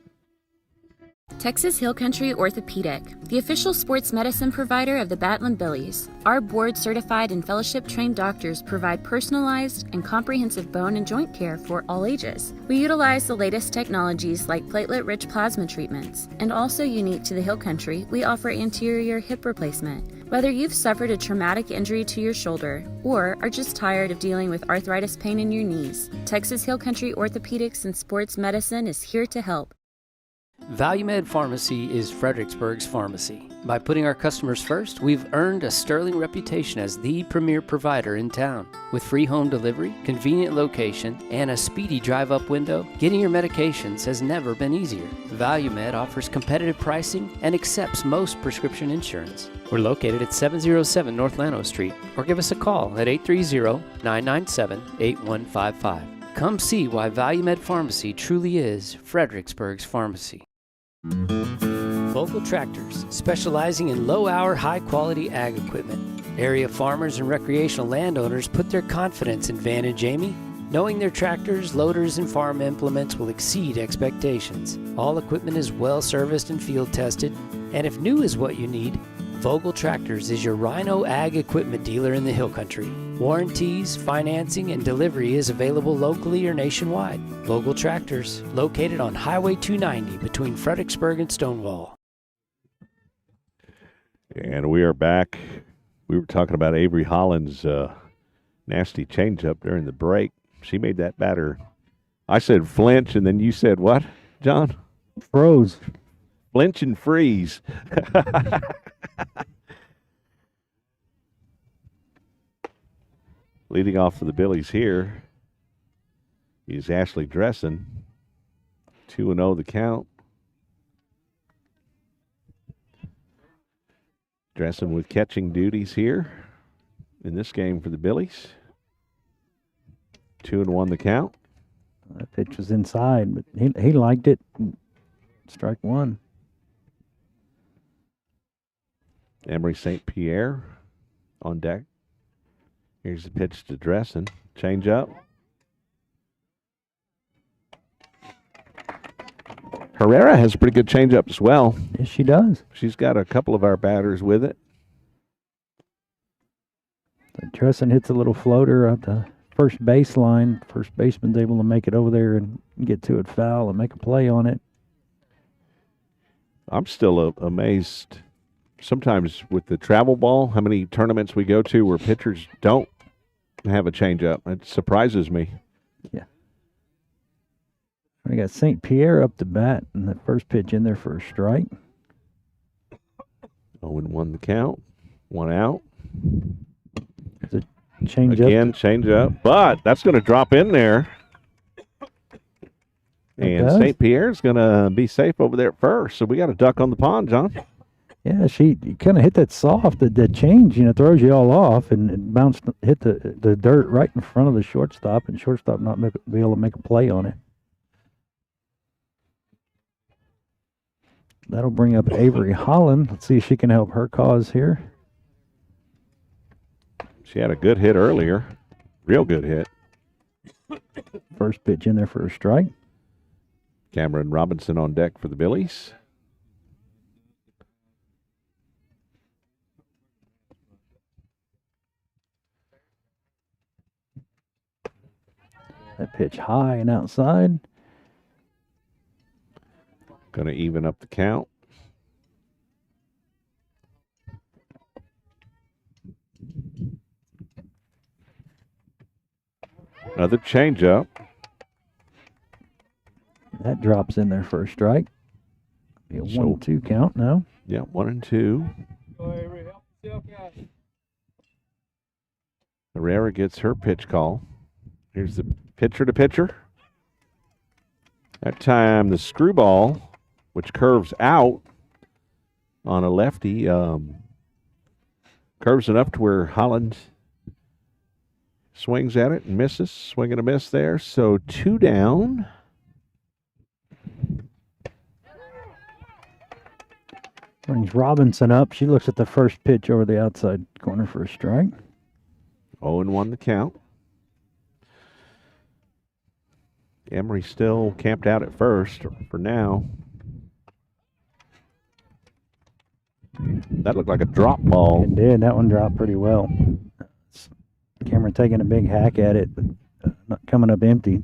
Texas Hill Country Orthopedic, the official sports medicine provider of the Battling Billies. Our board-certified and fellowship-trained doctors provide personalized and comprehensive bone and joint care for all ages. We utilize the latest technologies like platelet-rich plasma treatments. And also unique to the Hill Country, we offer anterior hip replacement. Whether you've suffered a traumatic injury to your shoulder or are just tired of dealing with arthritis pain in your knees, Texas Hill Country Orthopedics and Sports Medicine is here to help. ValueMed Pharmacy is Fredericksburg's pharmacy. By putting our customers first, we've earned a sterling reputation as the premier provider in town. With free home delivery, convenient location, and a speedy drive-up window, getting your medications has never been easier. ValueMed offers competitive pricing and accepts most prescription insurance. We're located at 707 North Llano Street, or give us a call at 830-997-8155. Come see why ValueMed Pharmacy truly is Fredericksburg's pharmacy. Vogel Tractors, specializing in low-hour, high-quality ag equipment. Area farmers and recreational landowners put their confidence in Van and Jamie, knowing their tractors, loaders, and farm implements will exceed expectations. All equipment is well-serviced and field-tested, and if new is what you need, Vogel Tractors is your Rhino Ag equipment dealer in the Hill Country. Warranties, financing, and delivery is available locally or nationwide. Vogel Tractors, located on Highway 290 between Fredericksburg and Stonewall. And we are back. We were talking about Avery Holland's nasty changeup during the break. She made that batter. I said flinch, and then you said what, John? Froze. Flinch and freeze. Leading off for the Billies here is Ashley Dressen. 2-0 the count. Dressen with catching duties here in this game for the Billies. 2-1 the count. That pitch was inside, but he liked it. Strike one. Emery St. Pierre on deck. Here's the pitch to Dressen. Change up. Herrera has a pretty good changeup as well. Yes, she does. She's got a couple of our batters with it. Dressen hits a little floater at the first baseline. First baseman's able to make it over there and get to it foul and make a play on it. I'm still amazed sometimes with the travel ball, how many tournaments we go to where pitchers don't have a changeup. It surprises me. Yeah. We got St. Pierre up to bat, and the first pitch in there for a strike. 0-1 the count. One out. The change Again, change up. But that's going to drop in there. And St. Pierre's going to be safe over there at first. So we got a duck on the pond, John. Yeah, she kind of hit that soft. That change, throws you all off, and it bounced, hit the dirt right in front of the shortstop, and shortstop not be able to make a play on it. That'll bring up Avery Holland. Let's see if she can help her cause here. She had a good hit earlier. Real good hit. First pitch in there for a strike. Cameron Robinson on deck for the Billies. That pitch high and outside. Going to even up the count. Another changeup. That drops in there for a strike. Be a 1-2 count now. Yeah, 1-2. Herrera gets her pitch call. Here's the pitcher to pitcher. That time the screwball, which curves out on a lefty, curves enough to where Holland swings at it and misses. Swing and a miss there. So 2 down. Brings Robinson up. She looks at the first pitch over the outside corner for a strike. 0-1 the count. Emery still camped out at first for now. That looked like a drop ball. It did. That one dropped pretty well. Cameron taking a big hack at it, but not coming up empty.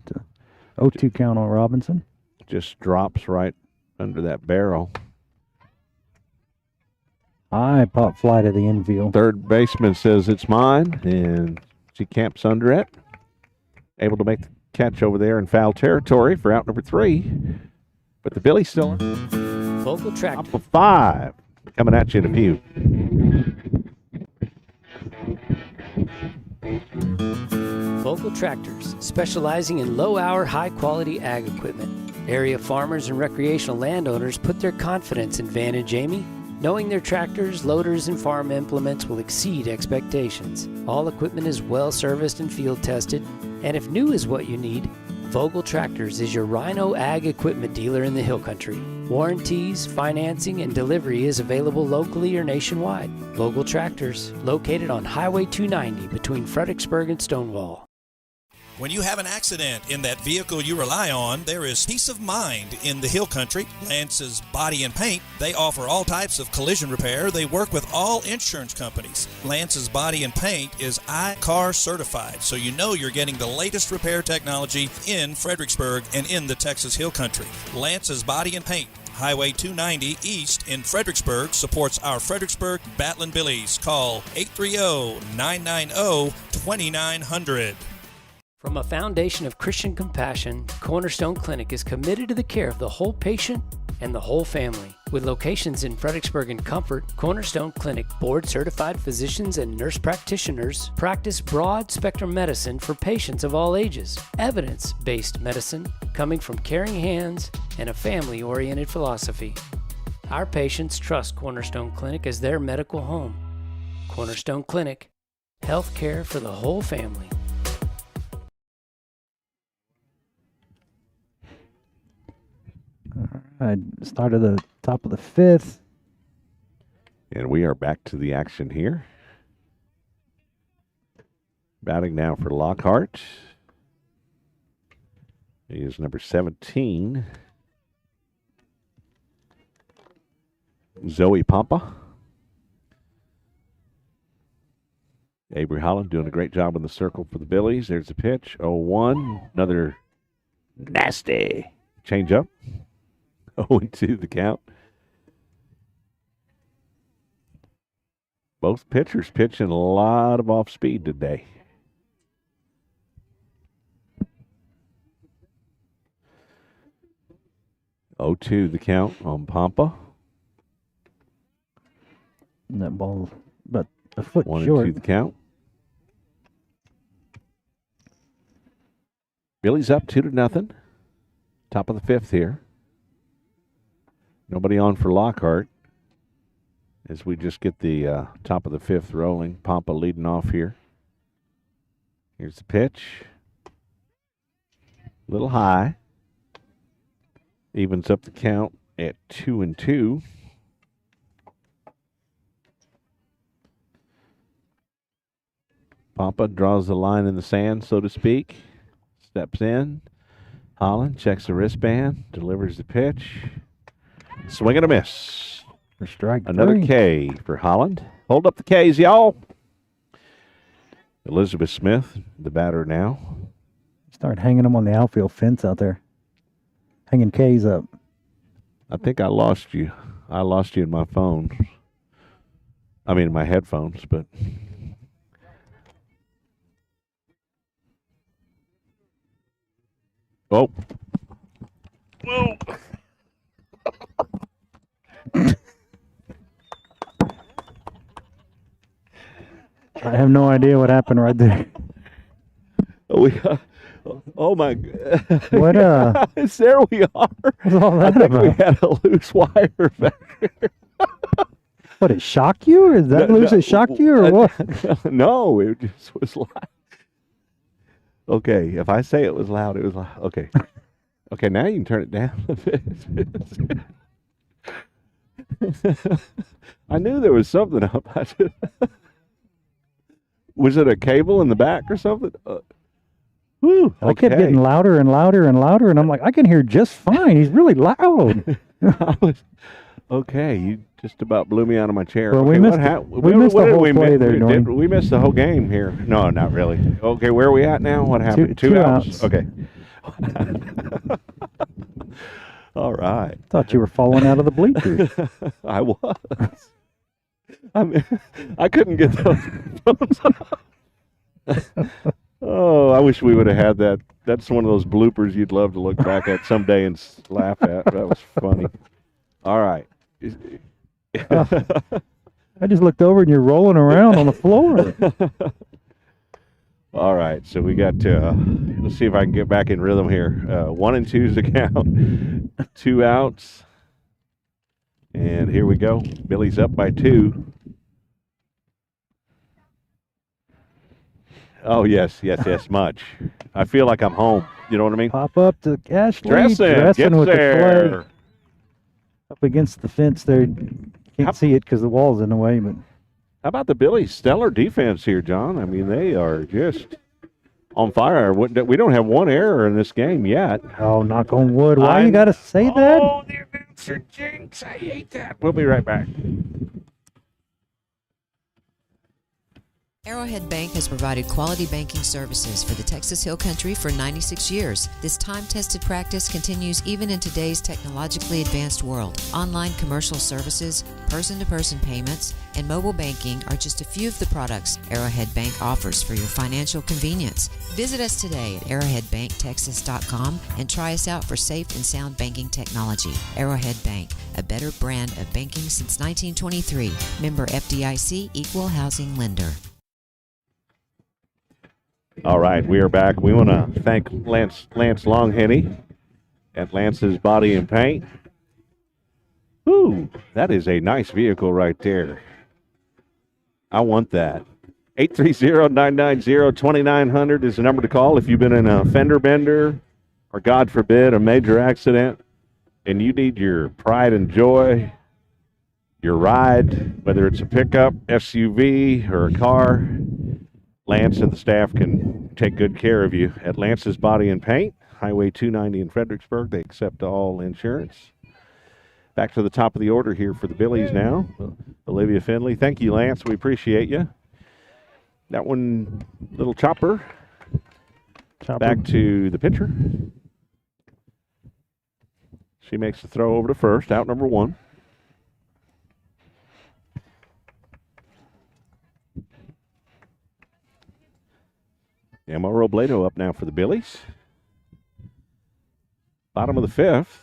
0-2 count on Robinson. Just drops right under that barrel. High pop fly to the infield. Third baseman says it's mine, and she camps under it. Able to make the catch over there in foul territory for out number 3. But the Billy's still Vocal Tractor. Top of 5. Coming at you in a few. Vocal Tractors, specializing in low-hour, high-quality ag equipment. Area farmers and recreational landowners put their confidence in Van and Jamie, knowing their tractors, loaders, and farm implements will exceed expectations. All equipment is well-serviced and field-tested, and if new is what you need, Vogel Tractors is your Rhino Ag equipment dealer in the Hill Country. Warranties, financing, and delivery is available locally or nationwide. Vogel Tractors, located on Highway 290 between Fredericksburg and Stonewall. When you have an accident in that vehicle you rely on, there is peace of mind in the Hill Country. Lance's Body and Paint, they offer all types of collision repair. They work with all insurance companies. Lance's Body and Paint is iCar certified, so you know you're getting the latest repair technology in Fredericksburg and in the Texas Hill Country. Lance's Body and Paint, Highway 290 East in Fredericksburg, supports our Fredericksburg Battling Billies. Call 830-990-2900. From a foundation of Christian compassion, Cornerstone Clinic is committed to the care of the whole patient and the whole family. With locations in Fredericksburg and Comfort, Cornerstone Clinic board-certified physicians and nurse practitioners practice broad-spectrum medicine for patients of all ages. Evidence-based medicine coming from caring hands and a family-oriented philosophy. Our patients trust Cornerstone Clinic as their medical home. Cornerstone Clinic, health care for the whole family. All right, start of the top of the 5th. And we are back to the action here. Batting now for Lockhart. He is number 17. Zoe Pampa. Avery Holland doing a great job in the circle for the Billies. There's a pitch. 0-1. Another nasty change up. 0-2 the count. Both pitchers pitching a lot of off speed today. The count on Pampa. And that ball about a foot 1-2 short. the count. Billy's up 2-0. Top of the 5th here. Nobody on for Lockhart as we just get the top of the 5th rolling. Pampa leading off here. Here's the pitch. A little high. Evens up the count at 2-2. Pampa draws the line in the sand, so to speak. Steps in. Holland checks the wristband, delivers the pitch. Swing and a miss. For strike Another 3. K for Holland. Hold up the Ks, y'all. Elizabeth Smith, the batter now. Start hanging them on the outfield fence out there. Hanging Ks up. I think I lost you. I lost you in my phone. I mean, in my headphones, but. Oh. Whoa. I have no idea what happened right there. Oh my God. What there we are. What's all I that think we about? had a loose wire back here. What, it shocked you? Is that loose? It shocked you or what? No, it just was loud. Okay, if I say it was loud, it was loud. Okay. Okay, now you can turn it down a bit. I knew there was something up. Was it a cable in the back or something? Whew, I kept getting louder and louder and louder, and I'm like, I can hear just fine. He's really loud. Okay, you just about blew me out of my chair. Well, okay, we missed the whole play there, Norton. Did we miss the whole game here? No, not really. Okay, where are we at now? What happened? Two outs. Okay. All right. Thought you were falling out of the bleachers. I was. I couldn't get those phones off. Oh, I wish we would have had that. That's one of those bloopers you'd love to look back at someday and laugh at. That was funny. All right. I just looked over and you're rolling around on the floor. All right, so we got let's see if I can get back in rhythm here. 1 and 2's the count. 2 outs. And here we go. Billy's up by 2. Oh, yes, much. I feel like I'm home. You know what I mean? Pop up to Ashley. Dressing with there. the flag. Up against the fence there. Can't see it because the wall's in the way, but how about the Billies' stellar defense here, John? I mean, they are just on fire. We don't have one error in this game yet. Oh, knock on wood. Why you got to say that? Oh, the announcer jinx. I hate that. We'll be right back. Arrowhead Bank has provided quality banking services for the Texas Hill Country for 96 years. This time-tested practice continues even in today's technologically advanced world. Online commercial services, person-to-person payments, and mobile banking are just a few of the products Arrowhead Bank offers for your financial convenience. Visit us today at arrowheadbanktexas.com and try us out for safe and sound banking technology. Arrowhead Bank, a better brand of banking since 1923. Member FDIC, Equal Housing Lender. All right, we are back. We want to thank Lance Longhenny at Lance's Body and Paint. Ooh, that is a nice vehicle right there. I want that. 830-990-2900 is the number to call if you've been in a fender bender or, God forbid, a major accident and you need your pride and joy, your ride, whether it's a pickup, SUV, or a car. Lance and the staff can take good care of you at Lance's Body and Paint, Highway 290 in Fredericksburg. They accept all insurance. Back to the top of the order here for the Billies now. Olivia Finley. Thank you, Lance. We appreciate you. That one, little chopper. Back to the pitcher. She makes the throw over to first, out number 1. Emma Robledo up now for the Billies. Bottom of the 5th.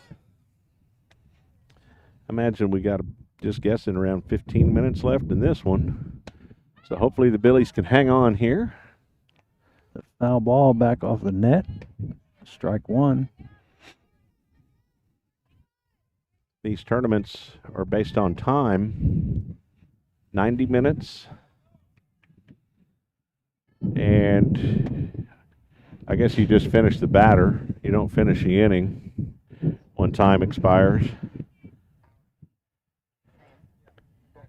I imagine we got, just guessing, around 15 minutes left in this one. So hopefully the Billies can hang on here. The foul ball back off the net. Strike 1. These tournaments are based on time. 90 minutes. And I guess you just finish the batter. You don't finish the inning when time expires.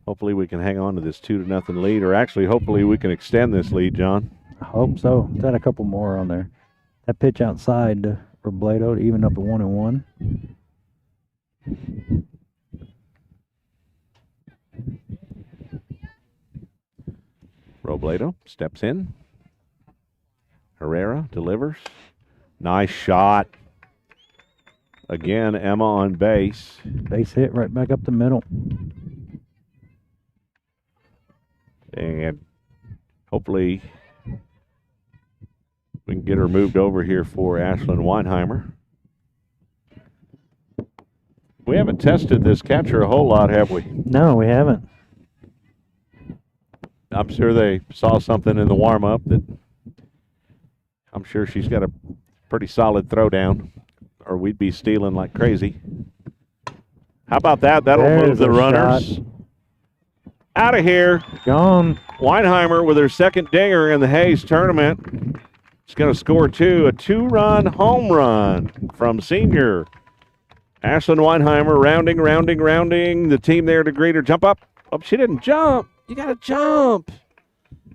Hopefully we can hang on to this 2-0 lead, or actually hopefully we can extend this lead, John. I hope so. Got a couple more on there. That pitch outside to Robledo to even up at 1-1. Robledo steps in. Herrera delivers. Nice shot. Again, Emma on base. Base hit right back up the middle. And hopefully we can get her moved over here for Ashlyn Weinheimer. We haven't tested this catcher a whole lot, have we? No, we haven't. I'm sure they saw something in the warm-up that I'm sure she's got a pretty solid throw down, or we'd be stealing like crazy. How about that? That'll move the runners. Out of here. Gone. Weinheimer with her second dinger in the Hayes tournament. She's going to score 2. A 2-run home run from senior Ashlyn Weinheimer. Rounding. The team there to greet her. Jump up. Oh, she didn't jump. You got to jump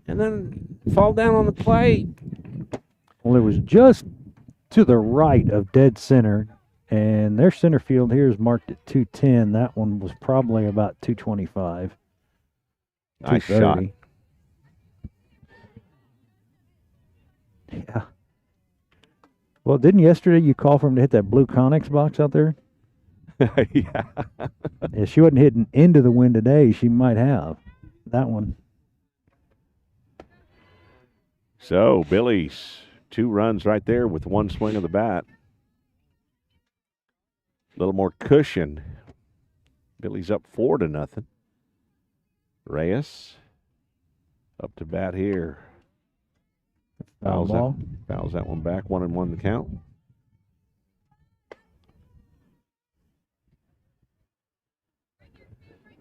and then fall down on the plate. Well, it was just to the right of dead center. And their center field here is marked at 210. That one was probably about 225. Nice shot. Yeah. Well, didn't yesterday you call for him to hit that blue Connex box out there? Yeah. If she wasn't hitting into the wind today, she might have. That one. So, Billy's 2 runs right there with 1 swing of the bat. A little more cushion. Billy's up 4-0. Reyes up to bat here. Fouls that one back. 1-1 the count.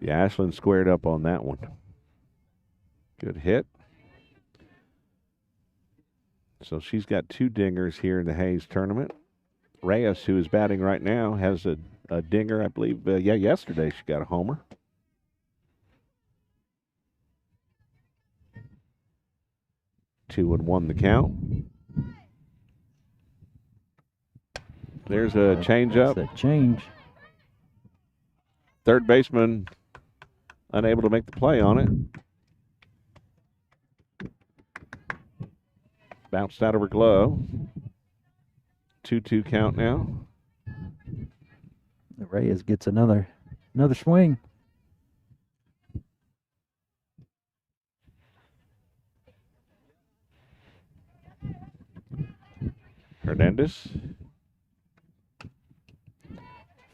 Yeah, Ashland squared up on that one. Good hit. So she's got 2 dingers here in the Hayes tournament. Reyes, who is batting right now, has a dinger, I believe. Yesterday she got a homer. Two and 1 the count. There's a changeup. That's a change. Third baseman unable to make the play on it. Bounced out of her glove. 2-2 count now. Reyes gets another swing. Hernandez.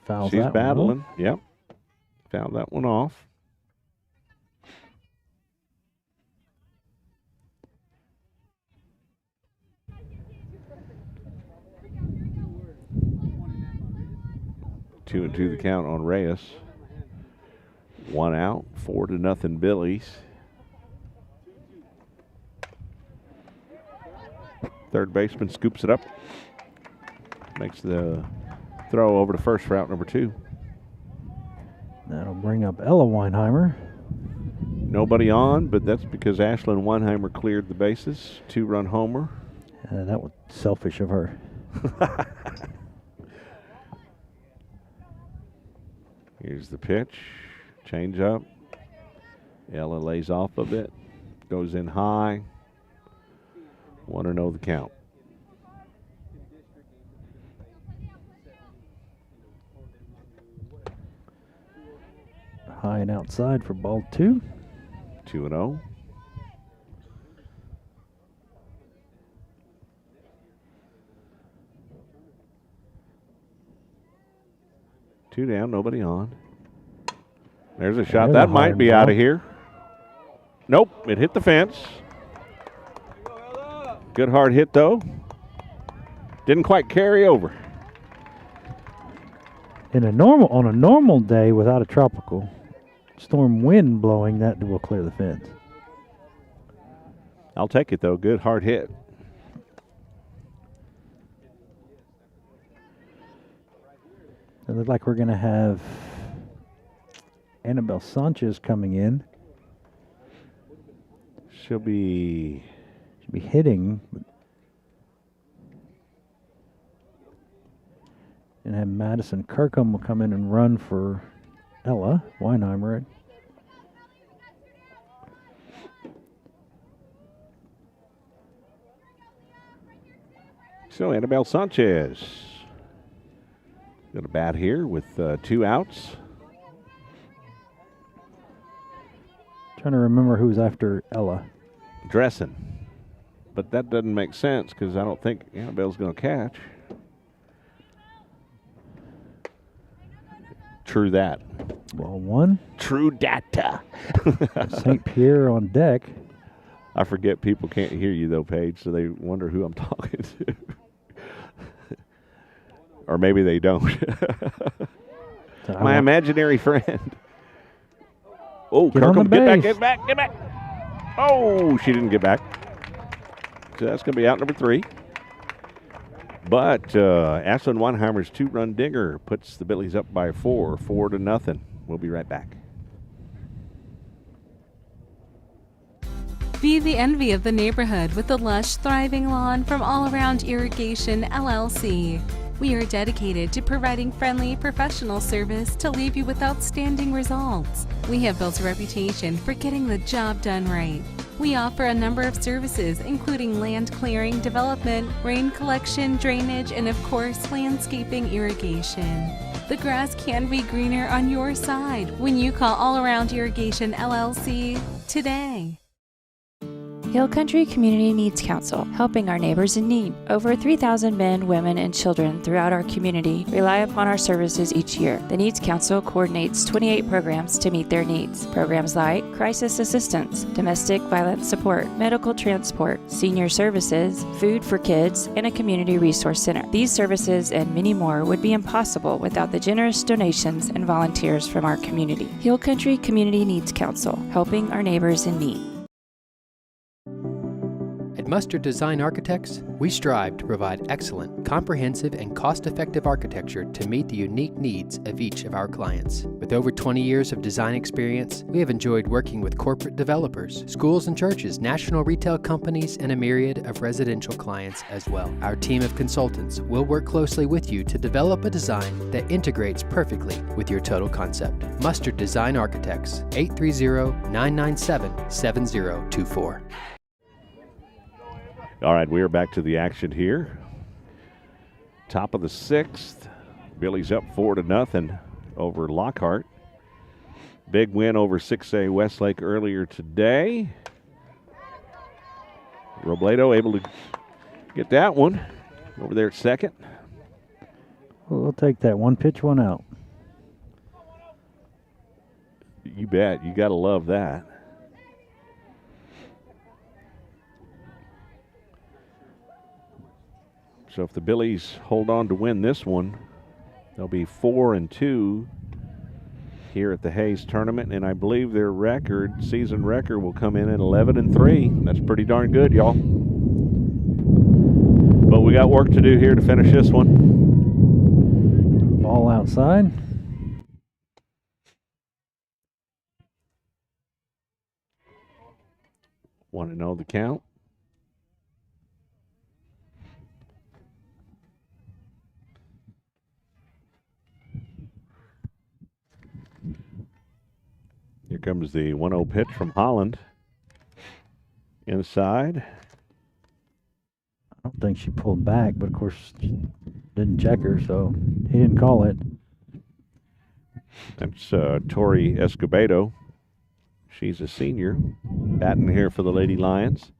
Fouls She's that battling. one. Yep. Fouled that one off. Two and 2 the count on Reyes. 1 out. 4-0 Billies. Third baseman scoops it up. Makes the throw over to first for out number 2. That'll bring up Ella Weinheimer. Nobody on, but that's because Ashlyn Weinheimer cleared the bases. 2-run homer. That was selfish of her. Here's the pitch. Change up. Ella lays off a bit. Goes in high. 1-0 the count. High and outside for ball 2. 2-0. Two down, nobody on. There's a shot. That might be out of here. Nope, it hit the fence. Good hard hit, though. Didn't quite carry over. On a normal day without a tropical storm wind blowing, that will clear the fence. I'll take it, though. Good hard hit. It looks like we're going to have Annabelle Sanchez coming in. She'll be hitting. And have Madison Kirkham will come in and run for Ella Weinheimer. So Annabelle Sanchez got a bat here with 2 outs. Trying to remember who's after Ella. Dressen. But that doesn't make sense because I don't think Annabelle's going to catch. True that. Ball 1. True data. St. Pierre on deck. I forget people can't hear you, though, Paige, so they wonder who I'm talking to. Or maybe they don't. My imaginary friend. Oh, Kirkham, get back. Oh, she didn't get back. So that's going to be out number 3. But Ashlyn Weinheimer's 2-run dinger puts the Billies up by 4-0. We'll be right back. Be the envy of the neighborhood with the lush, thriving lawn from All Around Irrigation, LLC. We are dedicated to providing friendly, professional service to leave you with outstanding results. We have built a reputation for getting the job done right. We offer a number of services, including land clearing, development, rain collection, drainage, and of course, landscaping irrigation. The grass can be greener on your side when you call All Around Irrigation LLC today. Hill Country Community Needs Council, helping our neighbors in need. Over 3,000 men, women, and children throughout our community rely upon our services each year. The Needs Council coordinates 28 programs to meet their needs. Programs like crisis assistance, domestic violence support, medical transport, senior services, food for kids, and a community resource center. These services and many more would be impossible without the generous donations and volunteers from our community. Hill Country Community Needs Council, helping our neighbors in need. At Mustard Design Architects, we strive to provide excellent, comprehensive, and cost-effective architecture to meet the unique needs of each of our clients. With over 20 years of design experience, we have enjoyed working with corporate developers, schools and churches, national retail companies, and a myriad of residential clients as well. Our team of consultants will work closely with you to develop a design that integrates perfectly with your total concept. Mustard Design Architects, 830-997-7024. All right, we are back to the action here. Top of the 6th. Billy's up 4-0 over Lockhart. Big win over 6A Westlake earlier today. Robledo able to get that one over there at second. We'll take that one pitch, one out. You bet. You got to love that. So if the Billies hold on to win this one, they'll be 4-2 here at the Hayes tournament, and I believe their season record will come in at 11-3. That's pretty darn good, y'all. But we got work to do here to finish this one. Ball outside. Want to know the count? Here comes the 1-0 pitch from Holland. Inside. I don't think she pulled back, but of course didn't check her, so he didn't call it. That's Tori Escobedo. She's a senior, batting here for the Lady Lions.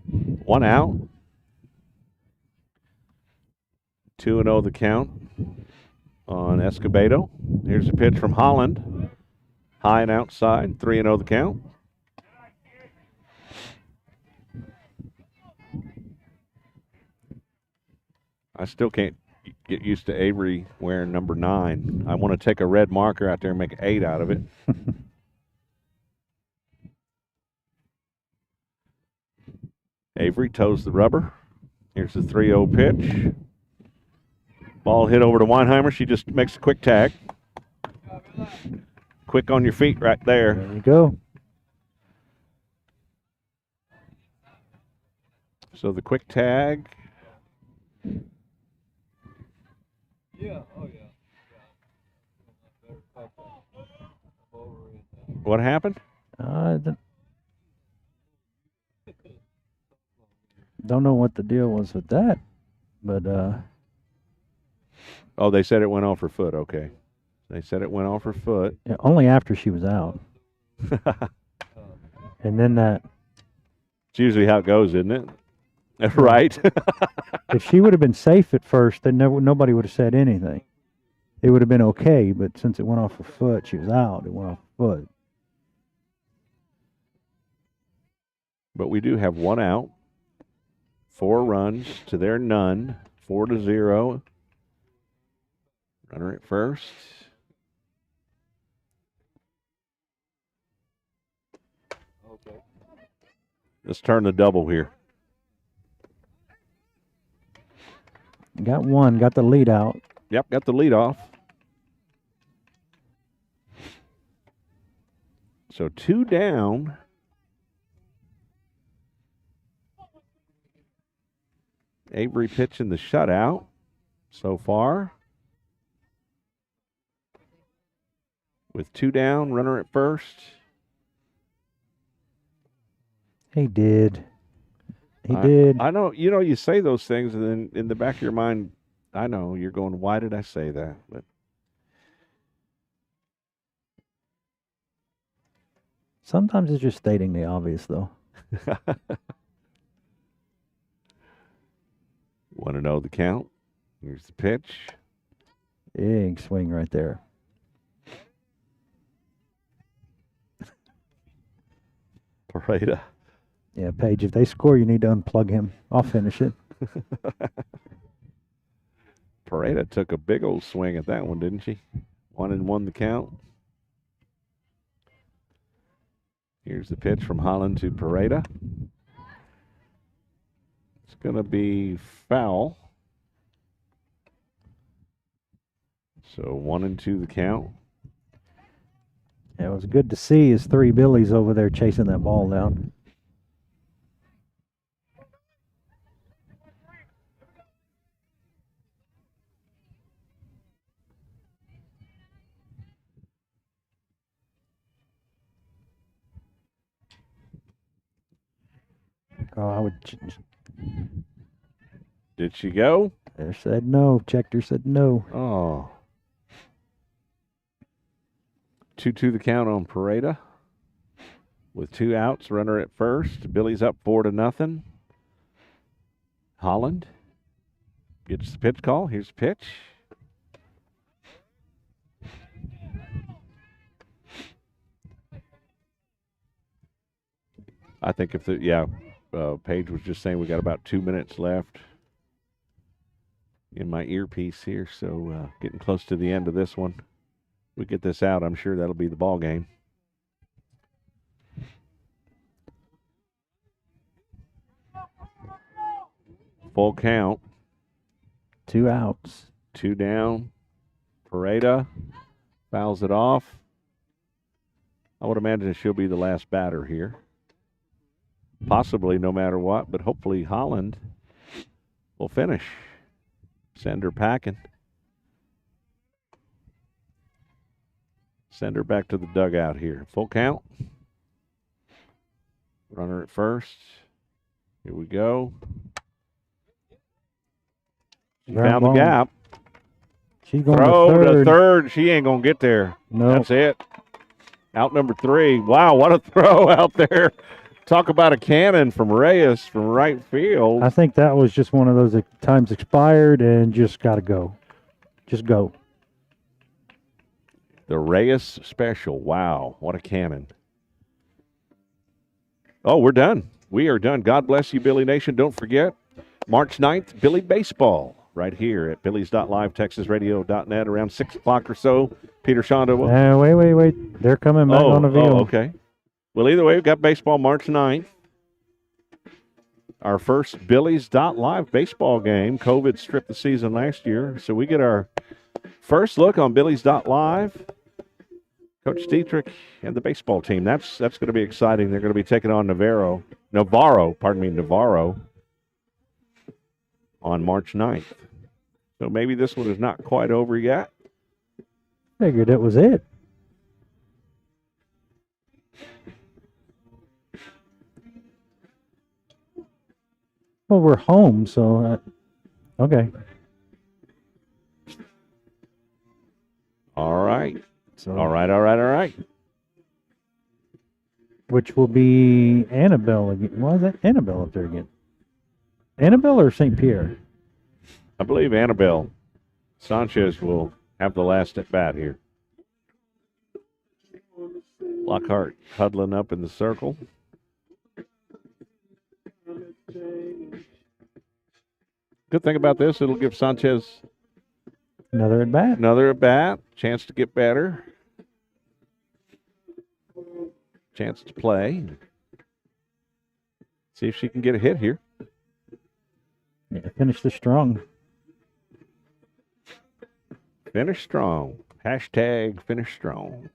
1 out. 2-0 the count on Escobedo. Here's a pitch from Holland. High and outside, 3-0 the count. I still can't get used to Avery wearing number 9. I want to take a red marker out there and make 8 out of it. Avery toes the rubber. Here's the 3-0 pitch. Ball hit over to Weinheimer. She just makes a quick tag. Quick on your feet right there. There you go. So the quick tag. Yeah, oh yeah. What happened? Don't know what the deal was with that, but oh, they said it went off her foot. Okay, they said it went off her foot. yeah, only after she was out. And then that. It's usually how it goes, isn't it? Right. If she would have been safe at first, then nobody would have said anything. It would have been okay, but since it went off her foot, she was out. It went off her foot. But we do have 1 out. 4 runs to their none. 4-0. Runner at first. Okay. Let's turn the double here. Got one, got the lead out. Yep, got the lead off. So 2 down. Avery pitching the shutout so far. With 2 down, runner at first. He did. I know, you say those things, and then in the back of your mind, I know you're going, why did I say that? But Sometimes it's just stating the obvious, though. Want to know the count? Here's the pitch. Big swing right there. Pareda. Yeah, Paige, if they score, you need to unplug him. I'll finish it. Pareda took a big old swing at that one, didn't she? 1-1 the count. Here's the pitch from Holland to Pareda. It's going to be foul. So 1-2 the count. Yeah, it was good to see his 3 Billies over there chasing that ball down. Oh, I would. Did she go? There said no. Schechter said no. Oh. 2-2 the count on Pareda. With 2 outs, runner at first. Billy's up 4-0. Holland gets the pitch call. Here's the pitch. I think if Paige was just saying we got about 2 minutes left in my earpiece here, so getting close to the end of this one. We get this out, I'm sure that'll be the ball game. Full count. 2 outs. 2 down. Pareda fouls it off. I would imagine she'll be the last batter here. Possibly no matter what, but hopefully Holland will finish. Send her packing. Send her back to the dugout here. Full count. Runner at first. Here we go. She found the gap. She's going to third. She ain't going to get there. No. That's it. Out number 3. Wow, what a throw out there. Talk about a cannon from Reyes from right field. I think that was just one of those times expired and just got to go. Just go. The Reyes special. Wow, what a cannon. Oh, we're done. We are done. God bless you, Billy Nation. Don't forget, March 9th, Billy Baseball, right here at Billies.Live, TexasRadio.net, around 6 o'clock or so. Peter Shonda. Wait. They're coming back on the field. Oh, okay. Well, either way, we've got baseball March 9th. Our first Billies.Live baseball game. COVID stripped the season last year, so we get our first look on Billies.Live. Coach Dietrich and the baseball team. That's going to be exciting. They're going to be taking on Navarro on March 9th. So maybe this one is not quite over yet. Figured it was it. Well, we're home, so okay. All right. All right. Which will be Annabelle again. Why is that Annabelle up there again? Annabelle or St. Pierre? I believe Annabelle Sanchez will have the last at bat here. Lockhart huddling up in the circle. Good thing about this, it'll give Sanchez another at bat, chance to get better, chance to play. See if she can get a hit here. Yeah, finish this strong. Finish strong. Hashtag finish strong.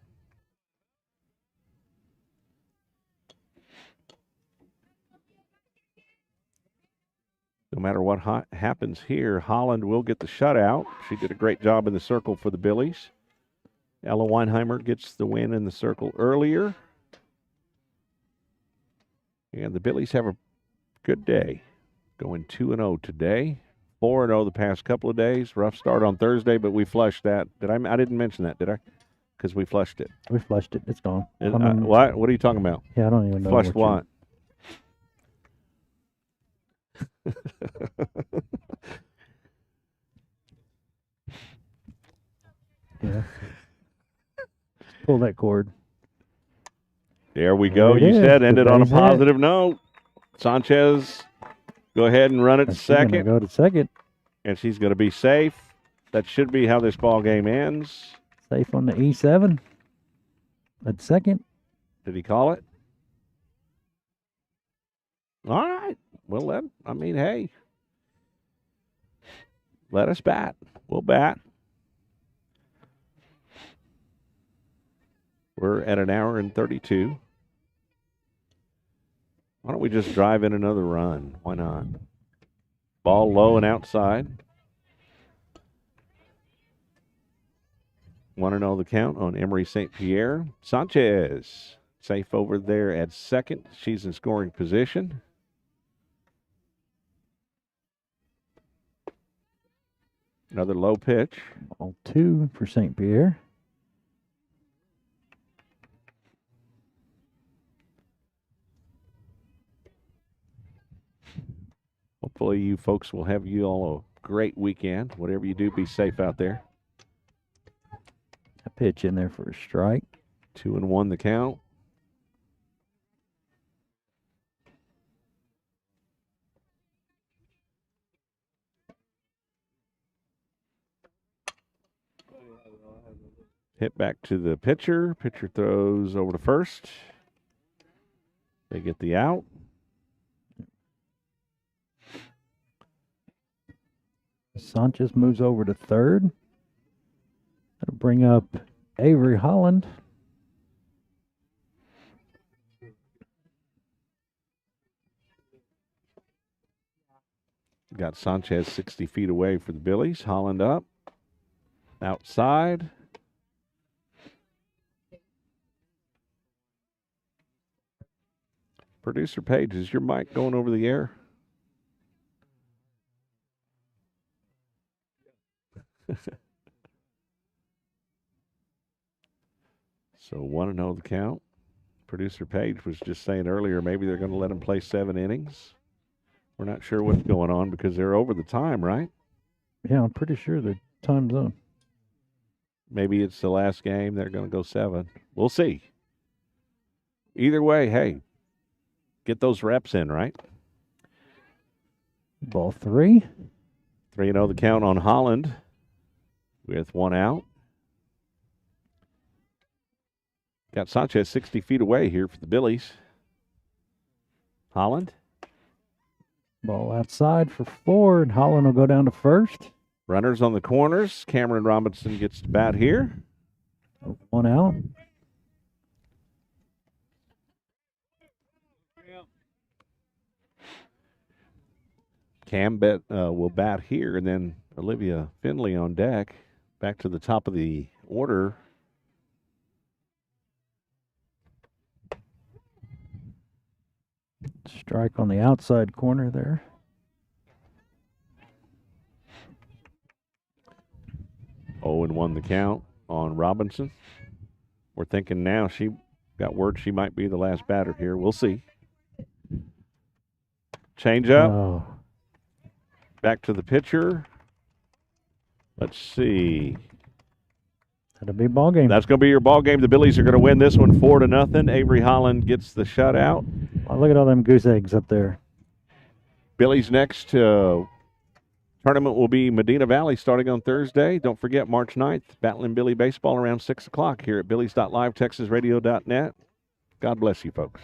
No matter what happens here, Holland will get the shutout. She did a great job in the circle for the Billies. Ella Weinheimer gets the win in the circle earlier. And the Billies have a good day. Going 2-0 today. 4-0 the past couple of days. Rough start on Thursday, but we flushed that. I didn't mention that, did I? Because we flushed it. We flushed it. It's gone. What? What are you talking about? Yeah, I don't even know. Flushed what? Yeah. Pull that cord. There we go. There You is. said ended on a Today's it. positive note. Sanchez, go ahead and run it to She's gonna second. go to second. And she's going to be safe. That should be how this ball game ends. Safe on the E7. At second. Did he call it? All right. Well, hey. Let us bat. We'll bat. We're at an hour and 32. Why don't we just drive in another run? Why not? Ball low and outside. 1-0 the count on Emery St. Pierre. Sanchez safe over there at second. She's in scoring position. Another low pitch. Ball 2 for St. Pierre. Hopefully you folks will have you all a great weekend. Whatever you do, be safe out there. A pitch in there for a strike. 2-1 the count. Hit back to the pitcher. Pitcher throws over to first. They get the out. Sanchez moves over to third. That'll bring up Avery Holland. Got Sanchez 60 feet away for the Billies. Holland up. Outside. Producer Paige, is your mic going over the air? So 1-0 the count. Producer Paige was just saying earlier maybe they're going to let him play 7 innings. We're not sure what's going on because they're over the time, right? Yeah, I'm pretty sure the time's up. Maybe it's the last game. They're going to go 7. We'll see. Either way, hey, get those reps in, right? Ball 3. 3-0 the count on Holland with 1 out. Got Sanchez 60 feet away here for the Billies. Holland. Ball outside for 4, and Holland will go down to first. Runners on the corners. Cameron Robinson gets to bat here. 1 out. Cam will bat here, and then Olivia Finley on deck. Back to the top of the order. Strike on the outside corner there. Oh, and 1 the count on Robinson. We're thinking now she got word she might be the last batter here. We'll see. Change up. Oh. Back to the pitcher. Let's see. That'll be a ball game. That's going to be your ball game. The Billies are going to win this one 4-0. Avery Holland gets the shutout. Oh, look at all them goose eggs up there. Billies next tournament will be Medina Valley starting on Thursday. Don't forget March 9th, Battling Billy Baseball around 6 o'clock here at Billies.Live, TexasRadio.net. God bless you, folks.